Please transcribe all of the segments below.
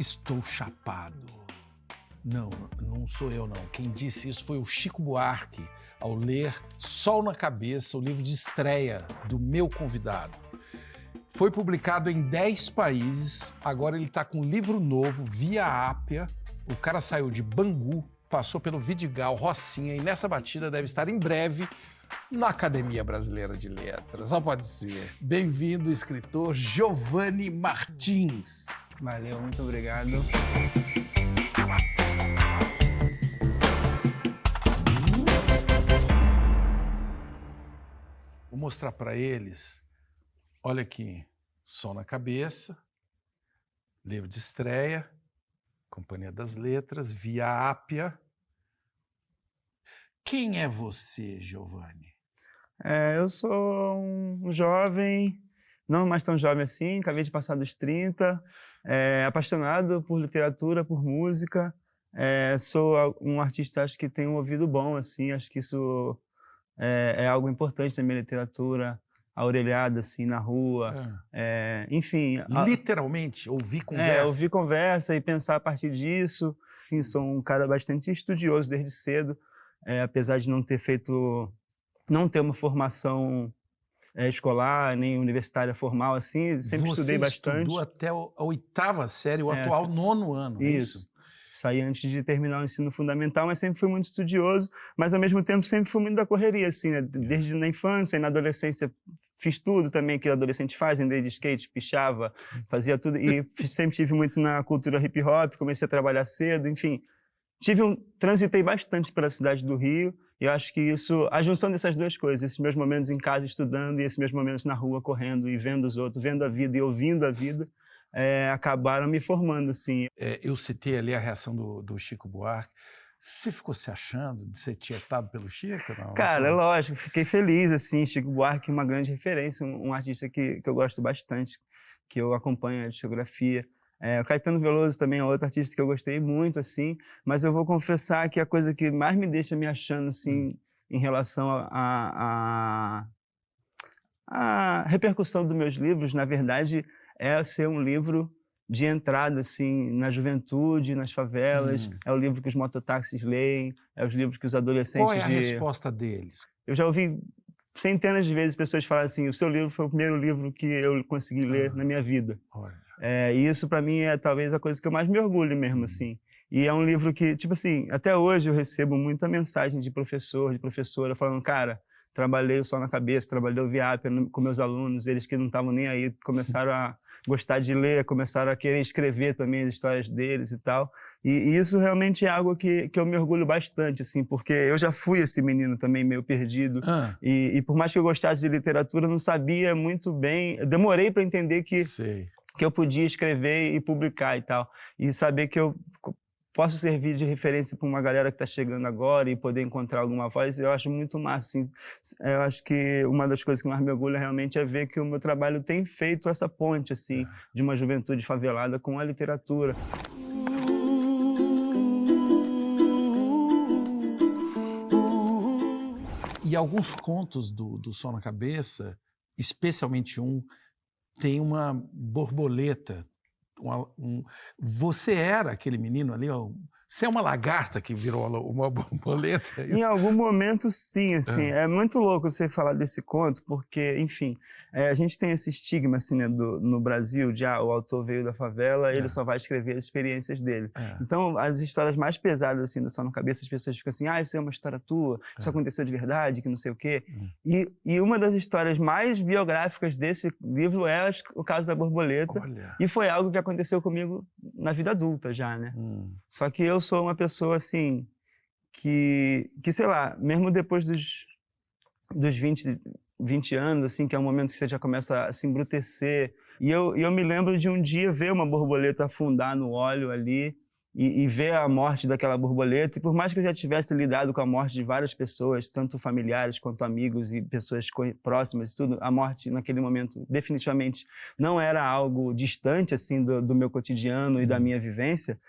Estou chapado. Não, não sou eu, não. Quem disse isso foi o Chico Buarque, ao ler Sol na Cabeça, o livro de estreia do meu convidado. Foi publicado em 10 países, agora ele está com um livro novo, Via Ápia. O cara saiu de Bangu, passou pelo Vidigal, Rocinha, e nessa batida deve estar em breve na Academia Brasileira de Letras. Só pode ser. Bem-vindo, escritor Giovanni Martins. Valeu, muito obrigado. Vou mostrar para eles. Olha aqui, Sol na Cabeça, livro de estreia, Companhia das Letras, Via Ápia. Quem é você, Giovanni? Eu sou um jovem, não mais tão jovem assim, acabei de passar dos 30, apaixonado por literatura, por música. Sou um artista, acho que tem um ouvido bom, assim, acho que isso é algo importante na minha literatura, a orelhada, assim, na rua, enfim. Literalmente, ouvir conversa? Ouvir conversa e pensar a partir disso. Sim, sou um cara bastante estudioso desde cedo, apesar de não ter uma formação escolar, nem universitária formal, assim, sempre estudei bastante. Você estudou até a 8ª série, o atual 9º ano, isso? Saí antes de terminar o ensino fundamental, mas sempre fui muito estudioso, mas ao mesmo tempo sempre fui muito da correria, assim, né? Desde na infância e na adolescência fiz tudo também que o adolescente faz, andei de skate, pichava, fazia tudo, e sempre tive muito na cultura hip hop, comecei a trabalhar cedo, enfim. Transitei bastante pela cidade do Rio, e eu acho que isso, a junção dessas duas coisas, esses meus momentos em casa estudando e esses meus momentos na rua correndo e vendo os outros, vendo a vida e ouvindo a vida, acabaram me formando, assim. Eu citei ali a reação do Chico Buarque. Você ficou se achando de ser tietado pelo Chico? Não? Cara, lógico, fiquei feliz, assim. Chico Buarque é uma grande referência, um artista que eu gosto bastante, que eu acompanho a discografia. O Caetano Veloso também é outro artista que eu gostei muito, assim, mas eu vou confessar que a coisa que mais me deixa me achando, assim, em relação à repercussão dos meus livros, na verdade, é ser um livro de entrada, assim, na juventude, nas favelas. É o livro que os mototáxis leem, é os livros que os adolescentes... Qual é a resposta deles? Eu já ouvi centenas de vezes pessoas falarem assim, o seu livro foi o primeiro livro que eu consegui ler na minha vida. Olha. E isso, para mim, é talvez a coisa que eu mais me orgulho mesmo, assim. E é um livro que, tipo assim, até hoje eu recebo muita mensagem de professor, de professora, falando, cara, trabalhei o Sol na Cabeça, trabalhei o Via Ápia com meus alunos, eles que não estavam nem aí, começaram a gostar de ler, começaram a querer escrever também as histórias deles e tal. E isso realmente é algo que eu me orgulho bastante, assim, porque eu já fui esse menino também meio perdido. E por mais que eu gostasse de literatura, eu não sabia muito bem, eu demorei para entender que eu podia escrever e publicar e tal. E saber que eu posso servir de referência para uma galera que está chegando agora e poder encontrar alguma voz, eu acho muito massa. Assim. Eu acho que uma das coisas que mais me orgulha realmente é ver que o meu trabalho tem feito essa ponte, assim, de uma juventude favelada com a literatura. E alguns contos do Sol na Cabeça, especialmente um, tem uma borboleta. Você era aquele menino ali, ó, você é uma lagarta que virou uma borboleta? Em algum momento, sim, assim. É muito louco você falar desse conto, porque, enfim, a gente tem esse estigma, assim, né, no Brasil, de o autor veio da favela, ele só vai escrever as experiências dele. Então, as histórias mais pesadas, assim, do Sol na Cabeça, as pessoas ficam assim, isso é uma história tua, isso aconteceu de verdade, que não sei o quê. E uma das histórias mais biográficas desse livro é o caso da borboleta. Olha. E foi algo que aconteceu comigo na vida adulta já, né? Só que eu sou uma pessoa, assim, que sei lá, mesmo depois dos 20 anos, assim, que é um momento que você já começa a se embrutecer, e eu me lembro de um dia ver uma borboleta afundar no óleo ali, e ver a morte daquela borboleta, e por mais que eu já tivesse lidado com a morte de várias pessoas, tanto familiares quanto amigos e pessoas próximas e tudo, a morte naquele momento definitivamente não era algo distante, assim, do meu cotidiano e da minha vivência,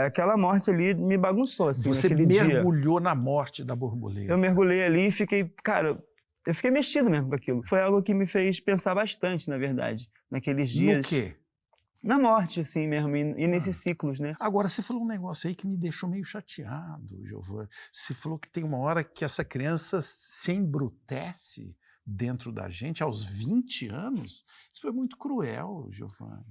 aquela morte ali me bagunçou, assim, naquele dia. Você mergulhou na morte da borboleta. Eu mergulhei ali e fiquei, cara, eu fiquei mexido mesmo com aquilo. Foi algo que me fez pensar bastante, na verdade, naqueles dias. No quê? Na morte, assim mesmo, e nesses ciclos, né? Agora, você falou um negócio aí que me deixou meio chateado, Giovana. Você falou que tem uma hora que essa criança se embrutece dentro da gente aos 20 anos. Isso foi muito cruel, Giovana.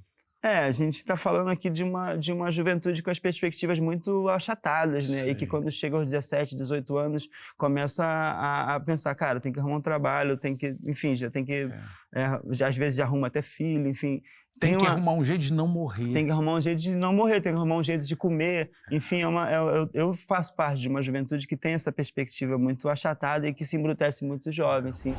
A gente está falando aqui de uma juventude com as perspectivas muito achatadas, né? Sim. E que quando chega aos 17, 18 anos, começa a pensar, cara, tem que arrumar um trabalho, tem que, enfim, já tem que, já, às vezes já arruma até filho, enfim. Tem que arrumar um jeito de não morrer. Tem que arrumar um jeito de não morrer, tem que arrumar um jeito de comer. Enfim, eu faço parte de uma juventude que tem essa perspectiva muito achatada e que se embrutece muito jovem, assim.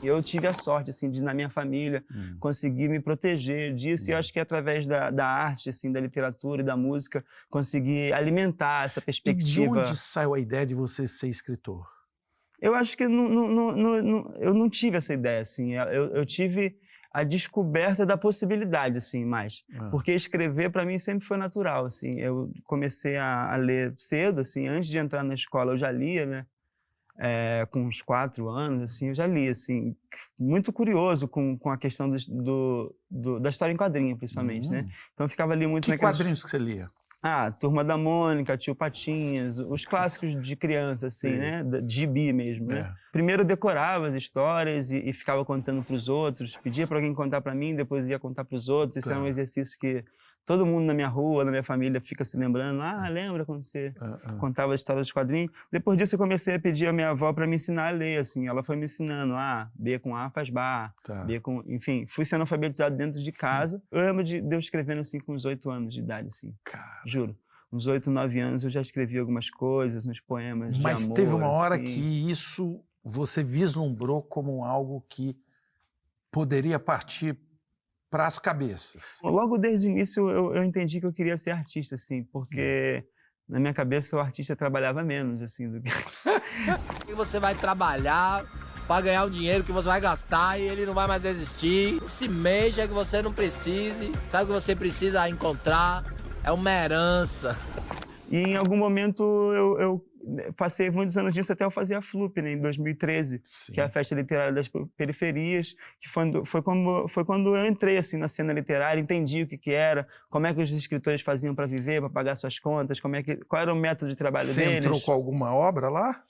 Eu tive a sorte, assim, de, na minha família, conseguir me proteger disso. E eu acho que através da arte, assim, da literatura e da música, conseguir alimentar essa perspectiva. E de onde saiu a ideia de você ser escritor? Eu acho que eu não tive essa ideia, assim. Eu tive a descoberta da possibilidade, assim, mais. Porque escrever, para mim, sempre foi natural, assim. Eu comecei a ler cedo, assim, antes de entrar na escola eu já lia, né? Com uns 4 anos, assim, eu já li, assim, muito curioso com a questão da história em quadrinho, principalmente, né? Então eu ficava ali muito naqueles... Que quadrinhos que você lia? Turma da Mônica, Tio Patinhas, os clássicos de criança, assim, né? De gibi mesmo, né? Primeiro eu decorava as histórias e ficava contando para os outros, pedia para alguém contar para mim, depois ia contar para os outros. Esse é um exercício que todo mundo na minha rua, na minha família, fica se lembrando. Lembra quando você contava a história dos quadrinhos? Depois disso, eu comecei a pedir à minha avó para me ensinar a ler, assim. Ela foi me ensinando, B com A faz bar, B com... Enfim, fui sendo alfabetizado dentro de casa. Eu lembro de eu escrevendo, assim, com uns 8 anos de idade, assim. Juro. Uns 8, 9 anos eu já escrevi algumas coisas nos poemas de amor. Mas teve uma hora assim, que isso você vislumbrou como algo que poderia partir para as cabeças. Logo desde o início eu entendi que eu queria ser artista, assim, porque na minha cabeça o artista trabalhava menos, assim, do que... E você vai trabalhar para ganhar o dinheiro que você vai gastar e ele não vai mais existir. Não se mexa que você não precise. Sabe o que você precisa encontrar? É uma herança. E em algum momento eu passei muitos anos disso até eu fazer a FLUP, né, em 2013, que é a Festa Literária das Periferias, que foi quando eu entrei assim, na cena literária, entendi o que era, como é que os escritores faziam para viver, para pagar suas contas, qual era o método de trabalho deles. Você entrou com alguma obra lá?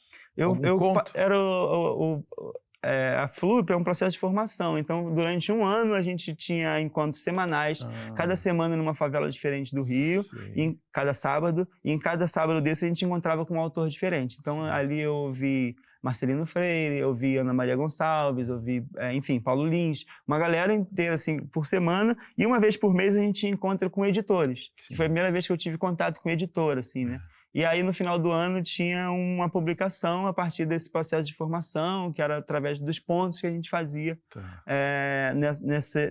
A FLUP é um processo de formação, então durante um ano a gente tinha encontros semanais, cada semana numa favela diferente do Rio, em cada sábado, e em cada sábado desse a gente encontrava com um autor diferente. Então ali eu ouvi Marcelino Freire, eu ouvi Ana Maria Gonçalves, eu ouvi, enfim, Paulo Lins, uma galera inteira assim por semana, e uma vez por mês a gente tinha encontro com editores, que foi a primeira vez que eu tive contato com editor, assim, né? E aí, no final do ano, tinha uma publicação a partir desse processo de formação, que era através dos pontos que a gente fazia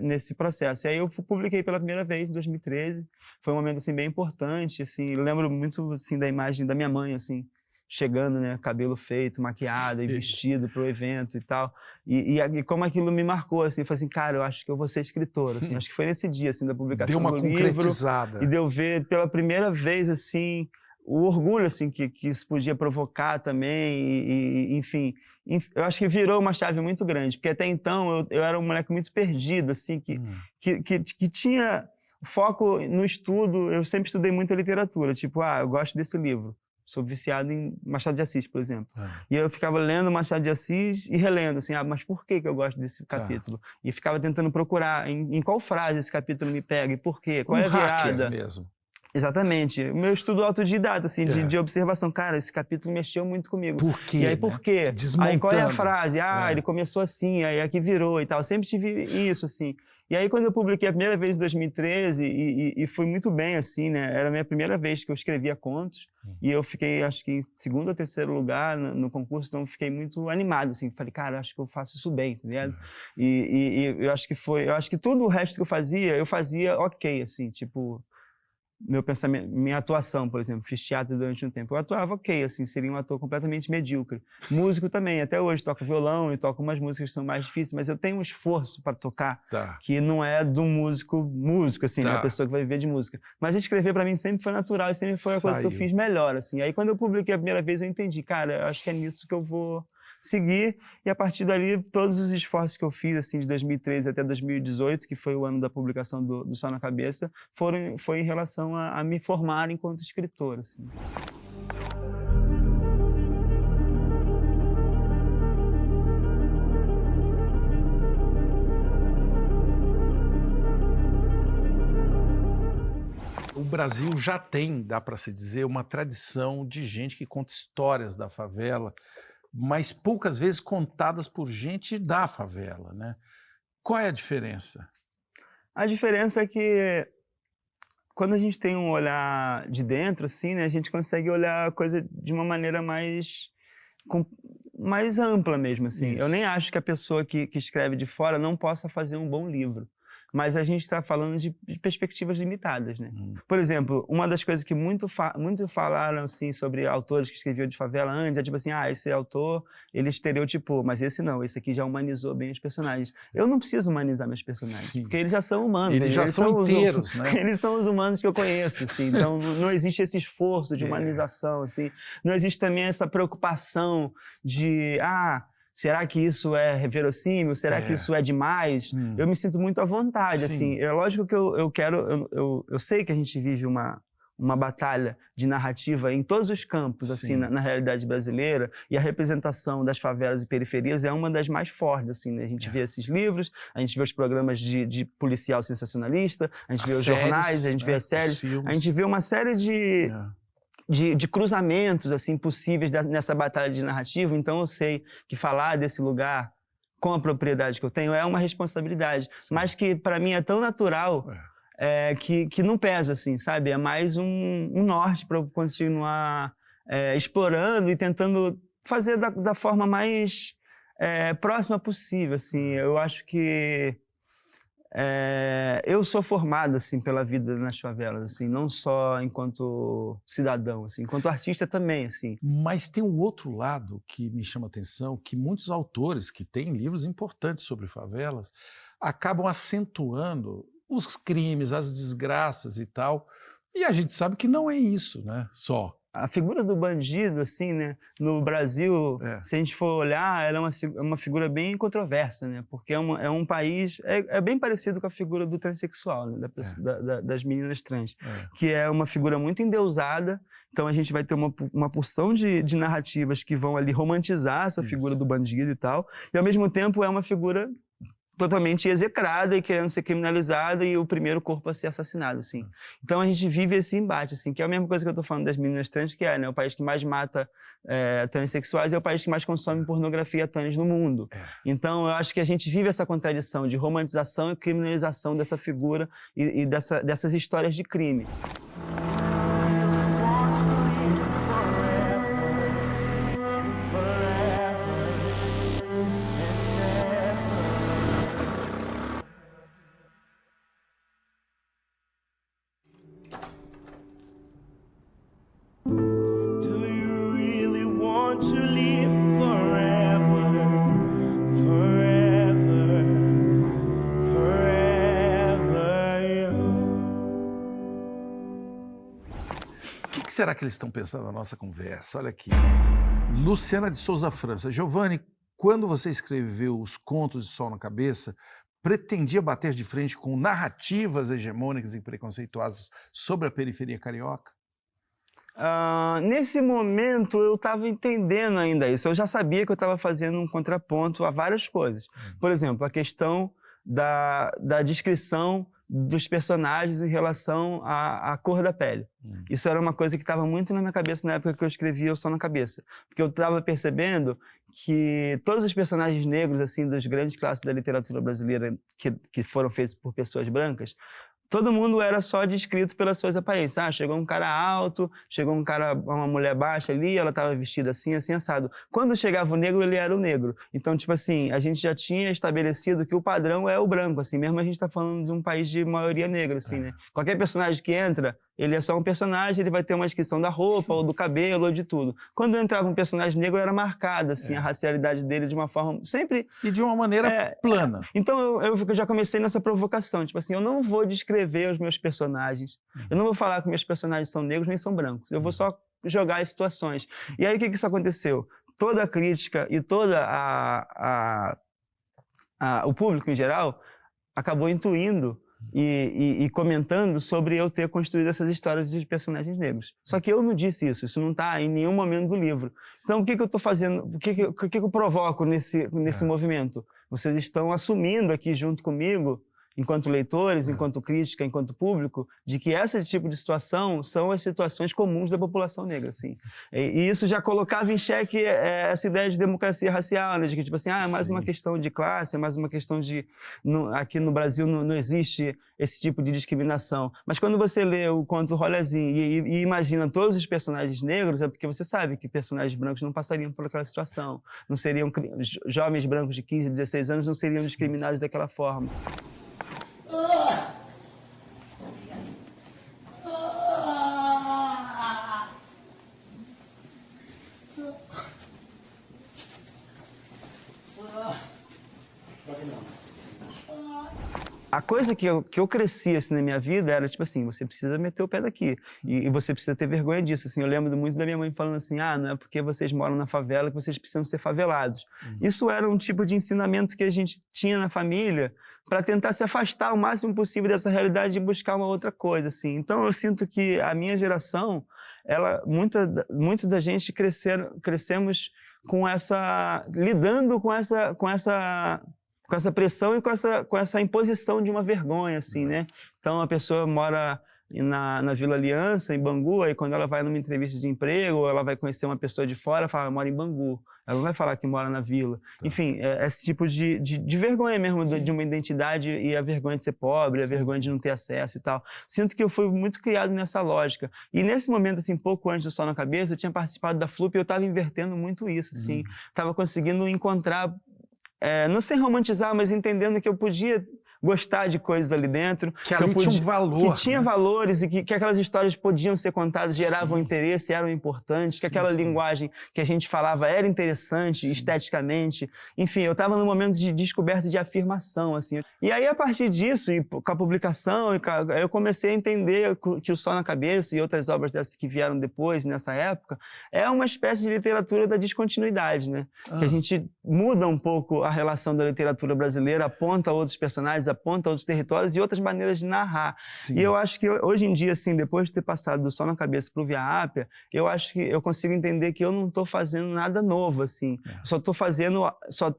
nesse processo. E aí eu publiquei pela primeira vez, em 2013. Foi um momento, assim, bem importante, assim. Eu lembro muito, assim, da imagem da minha mãe, assim, chegando, né, cabelo feito, maquiada e vestido para o evento e tal. E como aquilo me marcou, assim, eu falei assim, cara, eu acho que eu vou ser escritora, assim. Acho que foi nesse dia, assim, da publicação do livro. Deu uma concretizada. E de eu ver pela primeira vez, assim... o orgulho, assim, que isso podia provocar também, enfim, eu acho que virou uma chave muito grande, porque até então eu era um moleque muito perdido, assim, que tinha foco no estudo. Eu sempre estudei muita literatura, tipo, eu gosto desse livro, sou viciado em Machado de Assis, por exemplo. E eu ficava lendo Machado de Assis e relendo, assim, mas por que eu gosto desse capítulo? E ficava tentando procurar em qual frase esse capítulo me pega e por quê, qual é a virada. Mesmo. Exatamente. O meu estudo autodidata, assim, de observação. Cara, esse capítulo mexeu muito comigo. Por quê? E aí, por quê? Desmontando. Aí, qual é a frase? Ele começou assim, aí aqui virou e tal. Eu sempre tive isso, assim. E aí, quando eu publiquei a primeira vez em 2013, e fui muito bem, assim, né? Era a minha primeira vez que eu escrevia contos. E eu fiquei, acho que, em 2º ou 3º lugar no concurso, então eu fiquei muito animado, assim. Falei, cara, acho que eu faço isso bem, tá ligado? E eu acho que tudo o resto que eu fazia ok, assim, tipo... meu pensamento, minha atuação, por exemplo, fiz teatro durante um tempo. Eu atuava ok, assim, seria um ator completamente medíocre. Músico também, até hoje toco violão e toco umas músicas que são mais difíceis, mas eu tenho um esforço para tocar que não é de um músico, assim, né, a pessoa que vai viver de música. Mas escrever para mim sempre foi natural e sempre foi a coisa que eu fiz melhor, assim. Aí quando eu publiquei a primeira vez eu entendi, cara, eu acho que é nisso que eu vou seguir, e a partir dali todos os esforços que eu fiz assim de 2013 até 2018, que foi o ano da publicação do Só na Cabeça, foi em relação a me formar enquanto escritor, assim. O Brasil já tem, dá para se dizer, uma tradição de gente que conta histórias da favela, mas poucas vezes contadas por gente da favela, né? Qual é a diferença? A diferença é que quando a gente tem um olhar de dentro, assim, né, a gente consegue olhar a coisa de uma maneira mais ampla mesmo, assim. Isso. Eu nem acho que a pessoa que escreve de fora não possa fazer um bom livro. Mas a gente está falando de perspectivas limitadas, né? Por exemplo, uma das coisas que muito falaram assim, sobre autores que escreviam de favela antes é tipo assim, esse autor, ele estereotipou, mas esse não, esse aqui já humanizou bem os personagens. Eu não preciso humanizar meus personagens, porque eles já são humanos. Eles já são inteiros, né? Eles são os humanos que eu conheço, assim. Então não existe esse esforço de humanização, assim. Não existe também essa preocupação de, será que isso é verossímil? Será que isso é demais? Eu me sinto muito à vontade, assim. É lógico que eu sei que a gente vive uma batalha de narrativa em todos os campos, assim, na realidade brasileira, e a representação das favelas e periferias é uma das mais fortes, assim, né? A gente vê esses livros, a gente vê os programas de policial sensacionalista, a gente vê os jornais, a gente vê as séries, a gente vê uma série de cruzamentos assim possíveis nessa batalha de narrativa. Então eu sei que falar desse lugar com a propriedade que eu tenho é uma responsabilidade, mas que para mim é tão natural que não pesa, assim, sabe? É mais um norte para eu continuar explorando e tentando fazer da forma mais próxima possível, assim. Eu acho que eu sou formado assim pela vida nas favelas, assim, não só enquanto cidadão, assim, enquanto artista também, assim. Mas tem um outro lado que me chama a atenção, que muitos autores que têm livros importantes sobre favelas acabam acentuando os crimes, as desgraças e tal. E a gente sabe que não é isso, né? Só. A figura do bandido, assim, né, no Brasil, se a gente for olhar, ela é uma figura bem controversa, né, porque é um país, bem parecido com a figura do transexual, né, das meninas trans, que é uma figura muito endeusada. Então a gente vai ter uma porção de narrativas que vão ali romantizar essa figura do bandido e tal, e ao mesmo tempo é uma figura totalmente execrada e querendo ser criminalizada e o primeiro corpo a ser assassinado, assim. Então a gente vive esse embate, assim, que é a mesma coisa que eu tô falando das meninas trans, que né, o país que mais mata transexuais é o país que mais consome pornografia trans no mundo. Então eu acho que a gente vive essa contradição de romantização e criminalização dessa figura e dessas histórias de crime. O que será que eles estão pensando na nossa conversa? Olha aqui. Luciana de Souza França. Giovanni, quando você escreveu Os Contos de Sol na Cabeça, pretendia bater de frente com narrativas hegemônicas e preconceituosas sobre a periferia carioca? Nesse momento eu estava entendendo ainda isso. Eu já sabia que eu estava fazendo um contraponto a várias coisas. Por exemplo, a questão da descrição dos personagens em relação à cor da pele. Isso era uma coisa que estava muito na minha cabeça na época que eu escrevia O Sol na Cabeça. Porque eu estava percebendo que todos os personagens negros, assim, dos grandes clássicos da literatura brasileira que foram feitos por pessoas brancas, todo mundo era só descrito pelas suas aparências. Chegou um cara alto, chegou uma mulher baixa ali, ela estava vestida assim, assim, assado. Quando chegava o negro, ele era o negro. Então, tipo assim, a gente já tinha estabelecido que o padrão é o branco, assim, mesmo a gente tá falando de um país de maioria negra, assim, né? Qualquer personagem que entra ele é só um personagem, ele vai ter uma descrição da roupa, ou do cabelo, ou de tudo. Quando entrava um personagem negro, era marcada, assim, a racialidade dele de uma forma sempre... E de uma maneira plana. Então, eu já comecei nessa provocação, tipo assim, eu não vou descrever os meus personagens, eu não vou falar que meus personagens são negros nem são brancos, eu vou só jogar as situações. E aí, o que isso aconteceu? Toda a crítica e toda o público, em geral, acabou intuindo e comentando sobre eu ter construído essas histórias de personagens negros. Só que eu não disse isso não está em nenhum momento do livro. Então, o que eu estou fazendo, o que eu provoco nesse movimento? Vocês estão assumindo aqui junto comigo, enquanto leitores, enquanto crítica, enquanto público, de que esse tipo de situação são as situações comuns da população negra, assim. E isso já colocava em xeque essa ideia de democracia racial, né? De que, tipo assim, é mais uma questão de classe, é mais uma questão de... aqui no Brasil não existe esse tipo de discriminação. Mas quando você lê o conto Rolezinho e imagina todos os personagens negros, é porque você sabe que personagens brancos não passariam por aquela situação. Não seriam... Jovens brancos de 15, 16 anos não seriam discriminados daquela forma. A coisa que eu cresci assim, na minha vida era tipo assim, você precisa meter o pé daqui e você precisa ter vergonha disso. Assim, eu lembro muito da minha mãe falando assim, não é porque vocês moram na favela que vocês precisam ser favelados. Isso era um tipo de ensinamento que a gente tinha na família para tentar se afastar o máximo possível dessa realidade e buscar uma outra coisa. Assim. Então eu sinto que a minha geração, muita da gente crescemos com lidando com essa pressão e com essa imposição de uma vergonha, assim, né? Então, a pessoa mora na Vila Aliança, em Bangu, aí quando ela vai numa entrevista de emprego, ou ela vai conhecer uma pessoa de fora, ela fala, mora em Bangu. Ela não vai falar que mora na vila. Enfim, esse tipo de vergonha mesmo, de uma identidade e a vergonha de ser pobre, a vergonha de não ter acesso e tal. Sinto que eu fui muito criado nessa lógica. E nesse momento, assim, pouco antes do Sol na Cabeça, eu tinha participado da FLUP e eu estava invertendo muito isso, assim. Estava conseguindo encontrar... não sem romantizar, mas entendendo que eu podia gostar de coisas ali dentro. Que ali tinha um valor. Que tinha valores e que aquelas histórias podiam ser contadas, geravam interesse, eram importantes, que aquela linguagem que a gente falava era interessante esteticamente. Enfim, eu estava num momento de descoberta e de afirmação, assim. E aí, a partir disso, e com a publicação, eu comecei a entender que o Sol na Cabeça e outras obras dessas que vieram depois, nessa época, é uma espécie de literatura da descontinuidade, né? Que a gente muda um pouco a relação da literatura brasileira, aponta outros personagens, aponta outros territórios e outras maneiras de narrar. E eu acho que hoje em dia, assim, depois de ter passado do Sol na Cabeça para o Via Ápia, eu acho que eu consigo entender que eu não estou fazendo nada novo, assim. Só estou fazendo...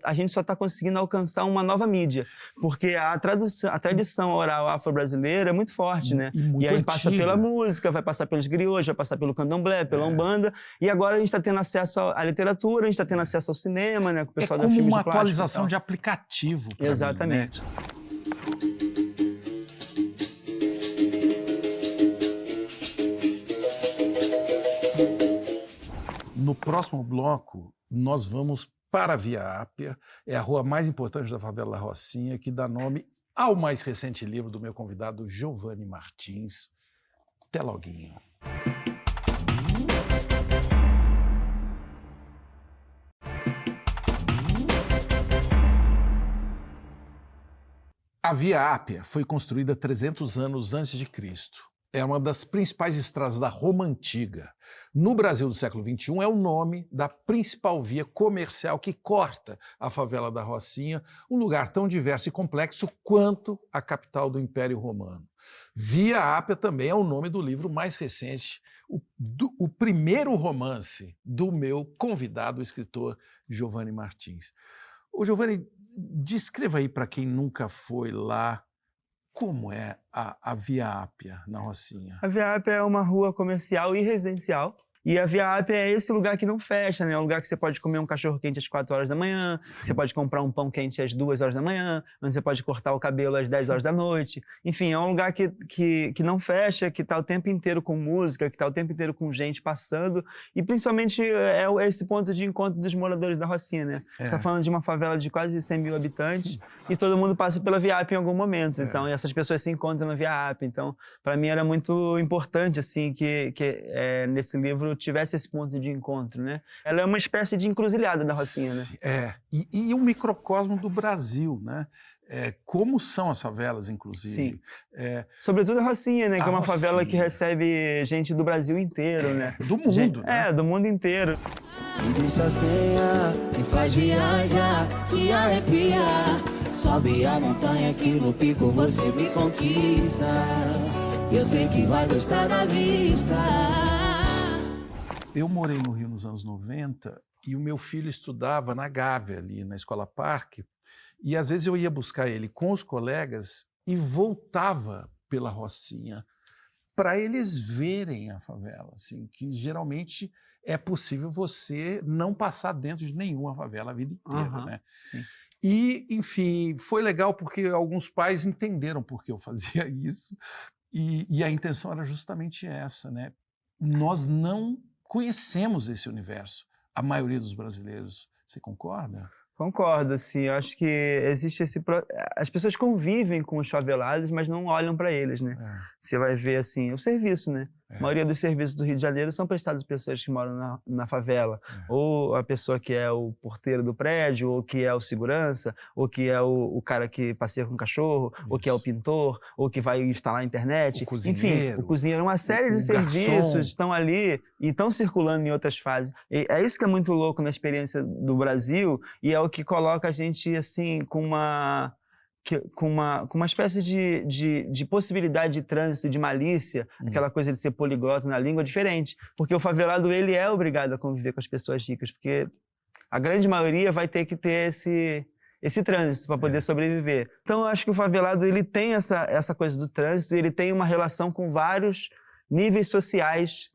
a gente só está conseguindo alcançar uma nova mídia, porque a tradição oral afro-brasileira é muito forte, né? E aí passa pela música, vai passar pelos griots, vai passar pelo candomblé, pela umbanda, e agora a gente está tendo acesso à literatura, a gente está tendo acesso ao cinema, né? Com o pessoal da filme de plástico, atualização de aplicativo. Exatamente. Mim, né? No próximo bloco, nós vamos para a Via Ápia, é a rua mais importante da favela da Rocinha, que dá nome ao mais recente livro do meu convidado Giovanni Martins. Até loguinho. A Via Ápia foi construída 300 anos antes de Cristo. É uma das principais estradas da Roma Antiga. No Brasil do século XXI, é o nome da principal via comercial que corta a favela da Rocinha, um lugar tão diverso e complexo quanto a capital do Império Romano. Via Ápia também é o nome do livro mais recente, o primeiro romance do meu convidado, o escritor Giovanni Martins. Ô Giovanni, descreva aí para quem nunca foi lá, como é a Via Ápia na Rocinha. A Via Ápia é uma rua comercial e residencial. E a Via Ápia é esse lugar que não fecha, né? É um lugar que você pode comer um cachorro-quente às 4 horas da manhã, você pode comprar um pão quente às 2 horas da manhã, onde você pode cortar o cabelo às 10 horas da noite. Enfim, é um lugar que não fecha, que tá o tempo inteiro com música, que tá o tempo inteiro com gente passando. E principalmente é esse ponto de encontro dos moradores da Rocinha, né? Você tá falando de uma favela de quase 100 mil habitantes e todo mundo passa pela Via Ápia em algum momento. Então, e essas pessoas se encontram na Via Ápia. Então, para mim era muito importante, assim, que nesse livro tivesse esse ponto de encontro, né? Ela é uma espécie de encruzilhada da Rocinha, né? E um microcosmo do Brasil, né? Como são as favelas, inclusive. Sim. Sobretudo a Rocinha, né? Que é uma Rocinha. favela que recebe gente do Brasil inteiro, né? Do mundo, né? Do mundo inteiro. Me deixa a senha, me faz viajar, te arrepia. Sobe a montanha que no pico você me conquista. Eu sei que vai gostar da vista. Eu morei no Rio nos anos 90 e o meu filho estudava na Gávea, ali na Escola Parque, e às vezes eu ia buscar ele com os colegas e voltava pela Rocinha para eles verem a favela, assim, que geralmente é possível você não passar dentro de nenhuma favela a vida inteira, né? Sim. E, enfim, foi legal porque alguns pais entenderam por que eu fazia isso e a intenção era justamente essa, né? Nós não conhecemos esse universo, a maioria dos brasileiros. Você concorda? Concordo, assim, eu acho que existe as pessoas convivem com os favelados, mas não olham para eles, né? Você vai ver, assim, o serviço, né? A maioria dos serviços do Rio de Janeiro são prestados por pessoas que moram na favela. Ou a pessoa que é o porteiro do prédio, ou que é o segurança, ou que é o cara que passeia com o cachorro, ou que é o pintor, ou que vai instalar a internet. O cozinheiro. Enfim, o cozinheiro. Uma série de serviços estão ali e estão circulando em outras fases. E é isso que é muito louco na experiência do Brasil e é o que coloca a gente, assim, com uma espécie de possibilidade de trânsito, de malícia, aquela coisa de ser poliglota na língua diferente. Porque o favelado, ele é obrigado a conviver com as pessoas ricas, porque a grande maioria vai ter que ter esse trânsito para poder sobreviver. Então, eu acho que o favelado, ele tem essa coisa do trânsito, ele tem uma relação com vários níveis sociais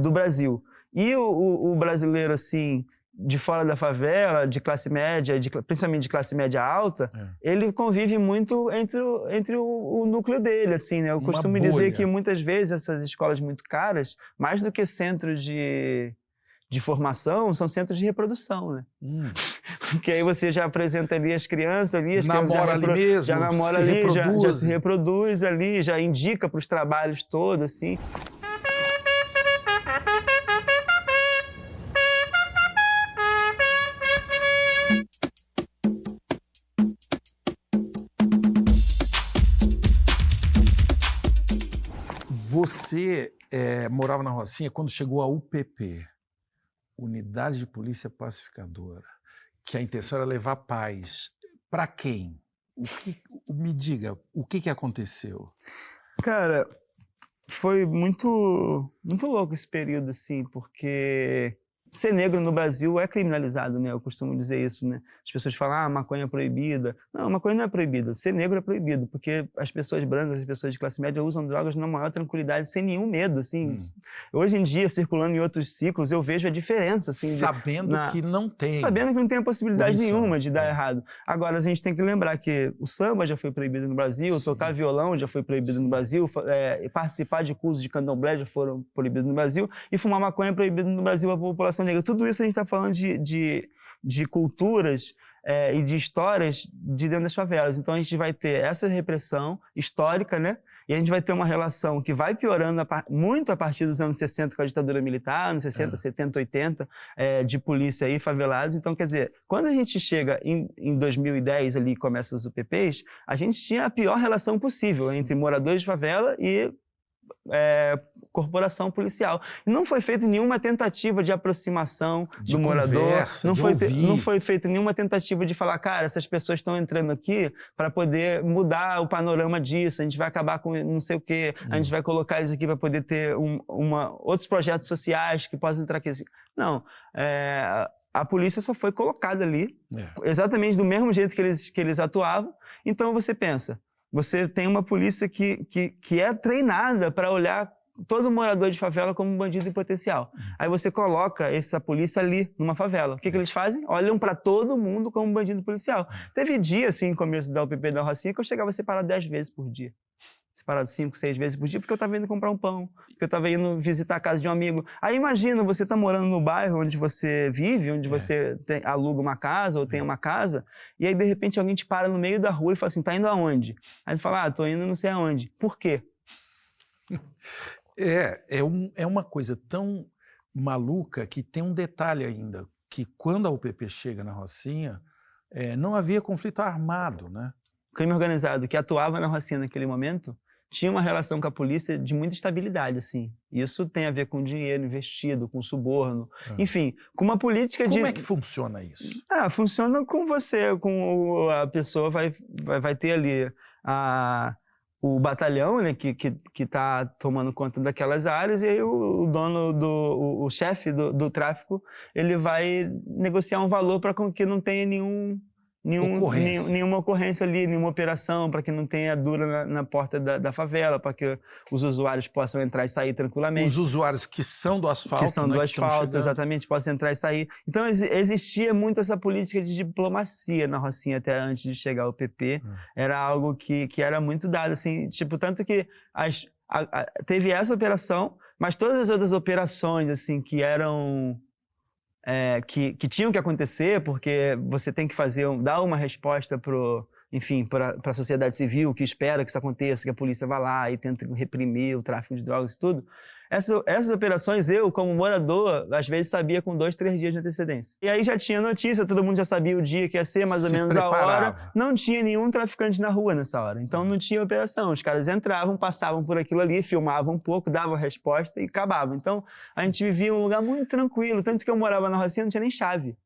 do Brasil. E o brasileiro, assim, de fora da favela, de classe média, principalmente de classe média alta, ele convive muito entre o núcleo dele, assim, né? Eu costumo dizer que muitas vezes essas escolas muito caras, mais do que centros de formação, são centros de reprodução, né? Porque aí você já apresenta ali as crianças ali, as crianças já namora ali, já se reproduz ali, já indica para os trabalhos todos, assim. Você morava na Rocinha quando chegou a UPP, Unidade de Polícia Pacificadora, que a intenção era levar paz. Para quem? Me diga, o que aconteceu? Cara, foi muito, muito louco esse período, assim, porque ser negro no Brasil é criminalizado, né? Eu costumo dizer isso, né? As pessoas falam, maconha é proibida. Não, maconha não é proibida. Ser negro é proibido, porque as pessoas brancas, as pessoas de classe média usam drogas na maior tranquilidade, sem nenhum medo, assim. Hoje em dia, circulando em outros ciclos, eu vejo a diferença, assim. Sabendo que não tem. Sabendo que não tem a possibilidade nenhuma de dar errado. Agora, a gente tem que lembrar que o samba já foi proibido no Brasil, tocar violão já foi proibido no Brasil, participar de cursos de candomblé já foram proibidos no Brasil, e fumar maconha é proibido no Brasil, a população negra. Tudo isso a gente está falando de culturas e de histórias de dentro das favelas. Então a gente vai ter essa repressão histórica, né? E a gente vai ter uma relação que vai piorando muito a partir dos anos 60 com a ditadura militar, anos 60, 70, 80, de polícia e favelados. Então, quer dizer, quando a gente chega em 2010 ali, começa as UPPs, a gente tinha a pior relação possível entre moradores de favela e corporação policial. Não foi feita nenhuma tentativa de aproximação do morador, não foi feita nenhuma tentativa de falar, cara, essas pessoas estão entrando aqui para poder mudar o panorama disso, a gente vai acabar com não sei o quê, a gente vai colocar eles aqui para poder ter outros projetos sociais que possam entrar aqui. Não, a polícia só foi colocada ali, exatamente do mesmo jeito que eles atuavam. Então você pensa, você tem uma polícia que é treinada para olhar todo morador de favela como um bandido em potencial. Aí você coloca essa polícia ali, numa favela. O que eles fazem? Olham para todo mundo como um bandido policial. Teve dia, assim, no começo da UPP da Rocinha, que eu chegava a separar 10 vezes por dia. Separado 5, 6 vezes por dia, porque eu estava indo comprar um pão, porque eu estava indo visitar a casa de um amigo. Aí imagina, você tá morando no bairro onde você vive, onde você aluga uma casa ou tem uma casa, e aí de repente alguém te para no meio da rua e fala assim, tá indo aonde? Aí ele fala, tô indo não sei aonde. Por quê? É uma coisa tão maluca que tem um detalhe ainda, que quando a UPP chega na Rocinha, não havia conflito armado, né? O crime organizado que atuava na Rocinha naquele momento tinha uma relação com a polícia de muita estabilidade, assim. Isso tem a ver com dinheiro investido, com suborno, enfim, com uma política de... Como é que funciona isso? Funciona com você, com a pessoa vai ter ali o batalhão, né, que tá tomando conta daquelas áreas, e aí o dono, o chefe do tráfico, ele vai negociar um valor para que não tenha nenhuma ocorrência ali, nenhuma operação, para que não tenha dura na porta da favela, para que os usuários possam entrar e sair tranquilamente. Os usuários que são do asfalto, que são do asfalto, exatamente, possam entrar e sair. Então existia muito essa política de diplomacia na Rocinha até antes de chegar ao PP. Era algo que era muito dado, assim, tipo, tanto que teve essa operação, mas todas as outras operações, assim, que eram... que tinham que acontecer, porque você tem que dar uma resposta para a sociedade civil que espera que isso aconteça, que a polícia vá lá e tenta reprimir o tráfico de drogas e tudo. Essas operações, eu, como morador, às vezes sabia com 2, 3 dias de antecedência. E aí já tinha notícia, todo mundo já sabia o dia que ia ser, mais ou menos a hora. Não tinha nenhum traficante na rua nessa hora, então não tinha operação. Os caras entravam, passavam por aquilo ali, filmavam um pouco, davam a resposta e acabavam. Então a gente vivia em um lugar muito tranquilo, tanto que eu morava na Rocinha, não tinha nem chave.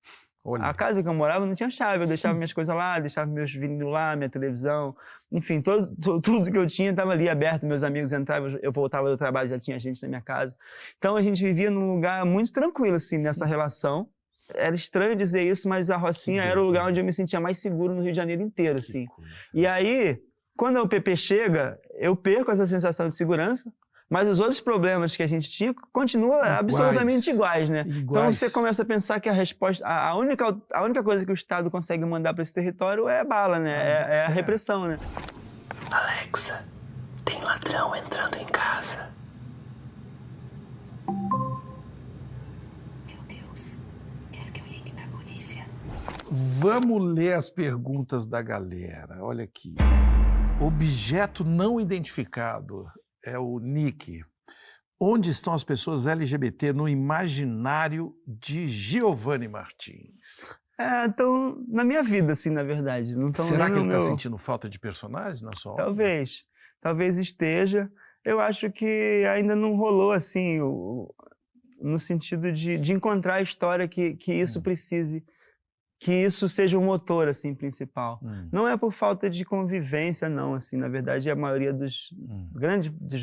Olha. A casa que eu morava não tinha chave, eu deixava minhas coisas lá, deixava meus vinil lá, minha televisão, enfim, tudo que eu tinha estava ali aberto, meus amigos entravam, eu voltava do trabalho, já tinha gente na minha casa. Então a gente vivia num lugar muito tranquilo, assim, nessa relação. Era estranho dizer isso, mas a Rocinha era o lugar onde eu me sentia mais seguro no Rio de Janeiro inteiro, assim. E aí, quando o PP chega, eu perco essa sensação de segurança, mas os outros problemas que a gente tinha continuam absolutamente iguais, né? Então você começa a pensar que a resposta, a única coisa que o Estado consegue mandar para esse território é a bala, né? É a repressão, né? Alexa, tem ladrão entrando em casa. Meu Deus, quero que eu ligue pra polícia. Vamos ler as perguntas da galera. Olha aqui. Objeto não identificado. É o Nick. Onde estão as pessoas LGBT no imaginário de Giovanni Martins? Estão na minha vida, assim, na verdade. Não tão Será que ele está sentindo falta de personagens na sua obra? Talvez esteja. Eu acho que ainda não rolou, assim, no sentido de encontrar a história que isso precise, que isso seja o motor, assim, principal. Não é por falta de convivência, não, assim, na verdade, a maioria dos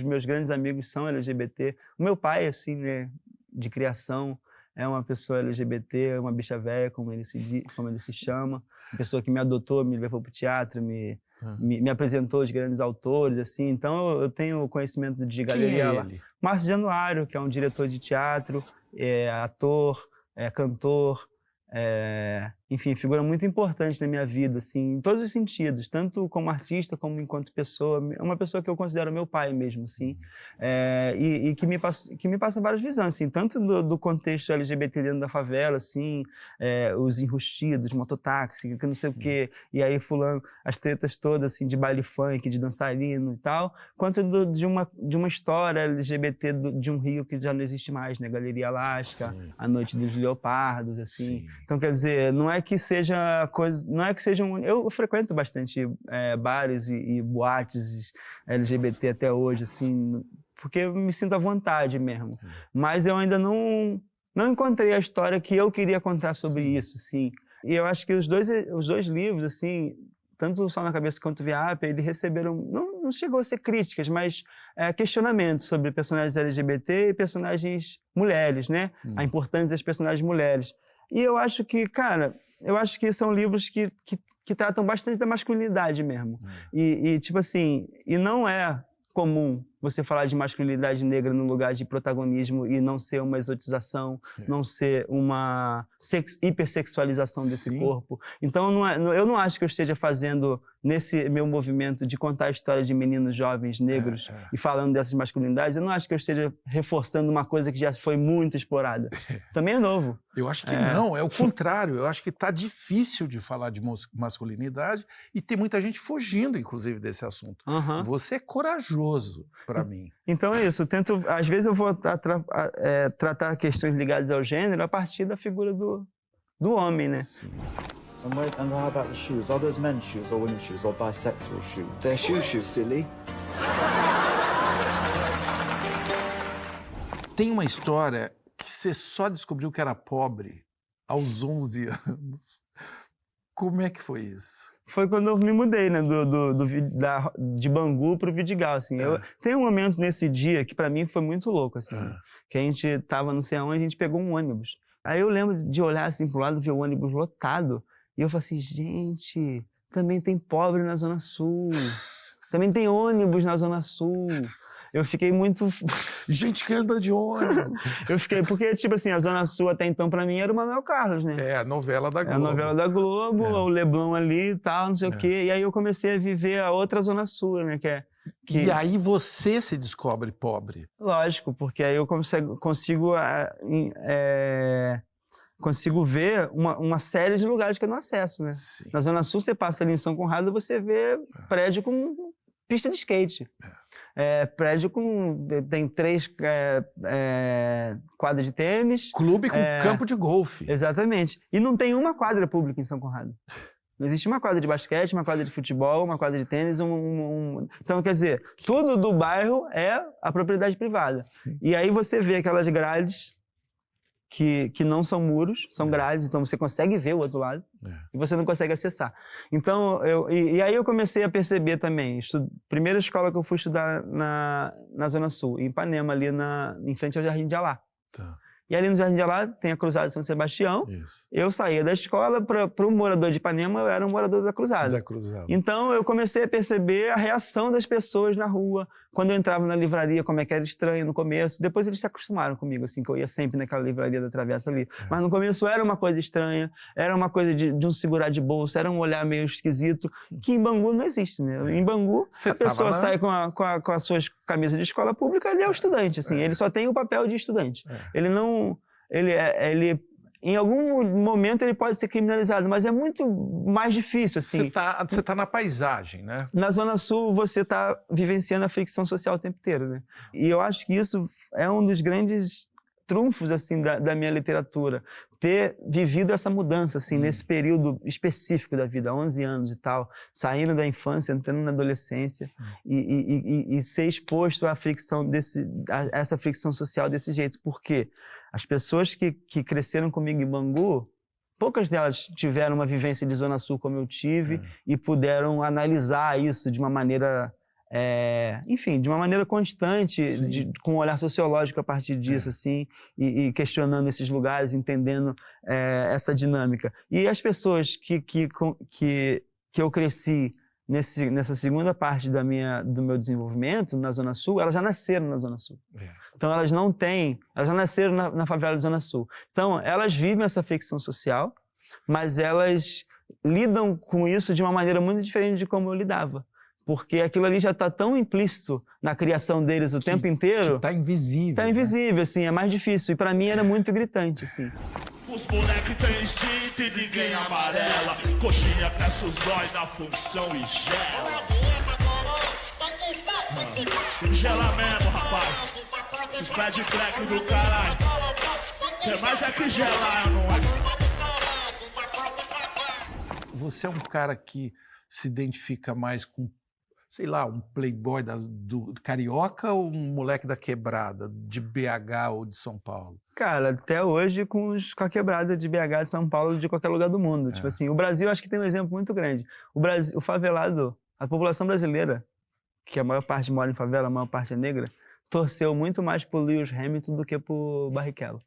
meus grandes amigos são LGBT. O meu pai, assim, né, de criação, é uma pessoa LGBT, uma bicha velha, como ele se chama, uma pessoa que me adotou, me levou para o teatro, me apresentou os grandes autores, assim, então eu tenho conhecimento de galeria lá. Márcio Januário, que é um diretor de teatro, ator, cantor, enfim, figura muito importante na minha vida, assim, em todos os sentidos, tanto como artista como enquanto pessoa, uma pessoa que eu considero meu pai mesmo, assim, e que me passa várias visões, assim, tanto do contexto LGBT dentro da favela, assim, os enrustidos, mototáxi, que não sei o quê, e aí fulano, as tretas todas, assim, de baile funk, de dançarino e tal, quanto de uma história LGBT de um Rio que já não existe mais, né, Galeria Alaska, A Noite dos Leopardos, assim. Então, quer dizer, não é que seja coisa, eu frequento bastante bares e boates LGBT até hoje, assim, porque eu me sinto à vontade mesmo. Mas eu ainda não encontrei a história que eu queria contar sobre isso, assim. E eu acho que os dois livros, assim, tanto o Sol na Cabeça quanto o Viap, eles receberam, não chegou a ser críticas, mas questionamentos sobre personagens LGBT e personagens mulheres, né? A importância das personagens mulheres. E eu acho que, cara, são livros que tratam bastante da masculinidade mesmo. E tipo assim, e não é comum você falar de masculinidade negra no lugar de protagonismo e não ser uma exotização, não ser uma hipersexualização desse corpo. Então, eu não acho que eu esteja fazendo, nesse meu movimento de contar a história de meninos jovens negros e falando dessas masculinidades, eu não acho que eu esteja reforçando uma coisa que já foi muito explorada. Também é novo. Eu acho que não, é o contrário. Eu acho que está difícil de falar de masculinidade e tem muita gente fugindo, inclusive, desse assunto. Você é corajoso para mim. Então é isso. Às vezes eu vou tratar questões ligadas ao gênero a partir da figura do homem, né? Sim. And how about the shoes? Are those men's shoes or women's shoes or bisexual shoes? They're shoes, silly. Tem uma história que você só descobriu que era pobre aos 11 anos. Como é que foi isso? Foi quando eu me mudei, né, de Bangu para o Vidigal, assim. Tem um momento nesse dia que para mim foi muito louco, assim, que a gente tava não sei aonde, a gente pegou um ônibus. Aí eu lembro de olhar assim pro lado, ver o ônibus lotado, e eu falei assim, gente, também tem pobre na Zona Sul, também tem ônibus na Zona Sul. Eu fiquei muito... Gente que anda de ônibus. Eu fiquei... Porque, tipo assim, a Zona Sul até então, pra mim, era o Manuel Carlos, né? É, a novela da Globo. É a novela da Globo, o Leblon ali e tal, não sei o quê. E aí eu comecei a viver a outra Zona Sul, né? E aí você se descobre pobre. Lógico, porque aí eu consigo ver uma série de lugares que eu não acesso, né? Sim. Na Zona Sul, você passa ali em São Conrado, você vê prédio com pista de skate. Prédio tem 3 quadras de tênis. Clube com campo de golfe. Exatamente. E não tem uma quadra pública em São Conrado. Não existe uma quadra de basquete, uma quadra de futebol, uma quadra de tênis. Então, quer dizer, tudo do bairro é a propriedade privada. E aí você vê aquelas grades que não são muros, são grades, então você consegue ver o outro lado e você não consegue acessar. Então, e aí eu comecei a perceber também, primeira escola que eu fui estudar na Zona Sul, em Ipanema, ali em frente ao Jardim de Alá. Tá. E ali no Jardim de Alá tem a Cruzada de São Sebastião. Isso. Eu saía da escola, para o morador de Ipanema, eu era um morador da Cruzada. Da Cruzada. Então eu comecei a perceber a reação das pessoas na rua, quando eu entrava na livraria, como é que era estranho no começo. Depois eles se acostumaram comigo, assim, que eu ia sempre naquela livraria da Travessa ali. Mas no começo era uma coisa estranha, era uma coisa de um segurar de bolsa, era um olhar meio esquisito, que em Bangu não existe, né? Em Bangu, a pessoa sai com as suas camisas de escola pública, ele é o estudante, assim, ele só tem o papel de estudante. Ele não... Em algum momento ele pode ser criminalizado, mas é muito mais difícil, assim. Você tá na paisagem, né? Na Zona Sul, você está vivenciando a fricção social o tempo inteiro, né? E eu acho que isso é um dos grandes trunfos, assim, da minha literatura. Ter vivido essa mudança, assim, nesse período específico da vida, 11 anos e tal, saindo da infância, entrando na adolescência e ser exposto à fricção a essa fricção social desse jeito. Por quê? As pessoas que cresceram comigo em Bangu, poucas delas tiveram uma vivência de Zona Sul como eu tive e puderam analisar isso de uma maneira, enfim, de uma maneira constante, com um olhar sociológico a partir disso, assim, e questionando esses lugares, entendendo essa dinâmica. E as pessoas que eu cresci nessa segunda parte do meu desenvolvimento na Zona Sul, elas já nasceram na Zona Sul. Então elas já nasceram na favela da Zona Sul. Então elas vivem essa fricção social, mas elas lidam com isso de uma maneira muito diferente de como eu lidava. Porque aquilo ali já está tão implícito na criação deles o tempo inteiro. Está invisível. Está invisível, assim, é mais difícil. E para mim era muito gritante, assim. Os moleques têm instinto e ninguém amarela. Coxinha cresce os olhos na função e gela. Gela mesmo, rapaz. Os pés de crack do caralho. Tem mais é que gelar, não é? Você é um cara que se identifica mais com, sei lá, um playboy do Carioca ou um moleque da quebrada, de BH ou de São Paulo? Cara, até hoje com a quebrada de BH, de São Paulo, de qualquer lugar do mundo. Tipo assim, o Brasil acho que tem um exemplo muito grande. O favelado, a população brasileira, que a maior parte mora em favela, a maior parte é negra, torceu muito mais por Lewis Hamilton do que por Barrichello.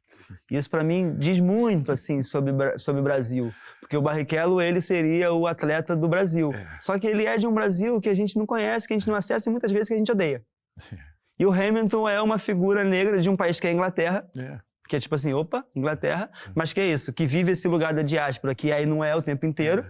E isso para mim diz muito assim sobre o Brasil, porque o Barrichello ele seria o atleta do Brasil. Só que ele é de um Brasil que a gente não conhece, que a gente não acessa e muitas vezes que a gente odeia. E o Hamilton é uma figura negra de um país que é a Inglaterra, É. que é tipo assim, opa, Inglaterra, mas que é isso, que vive esse lugar da diáspora, que aí não é o tempo inteiro,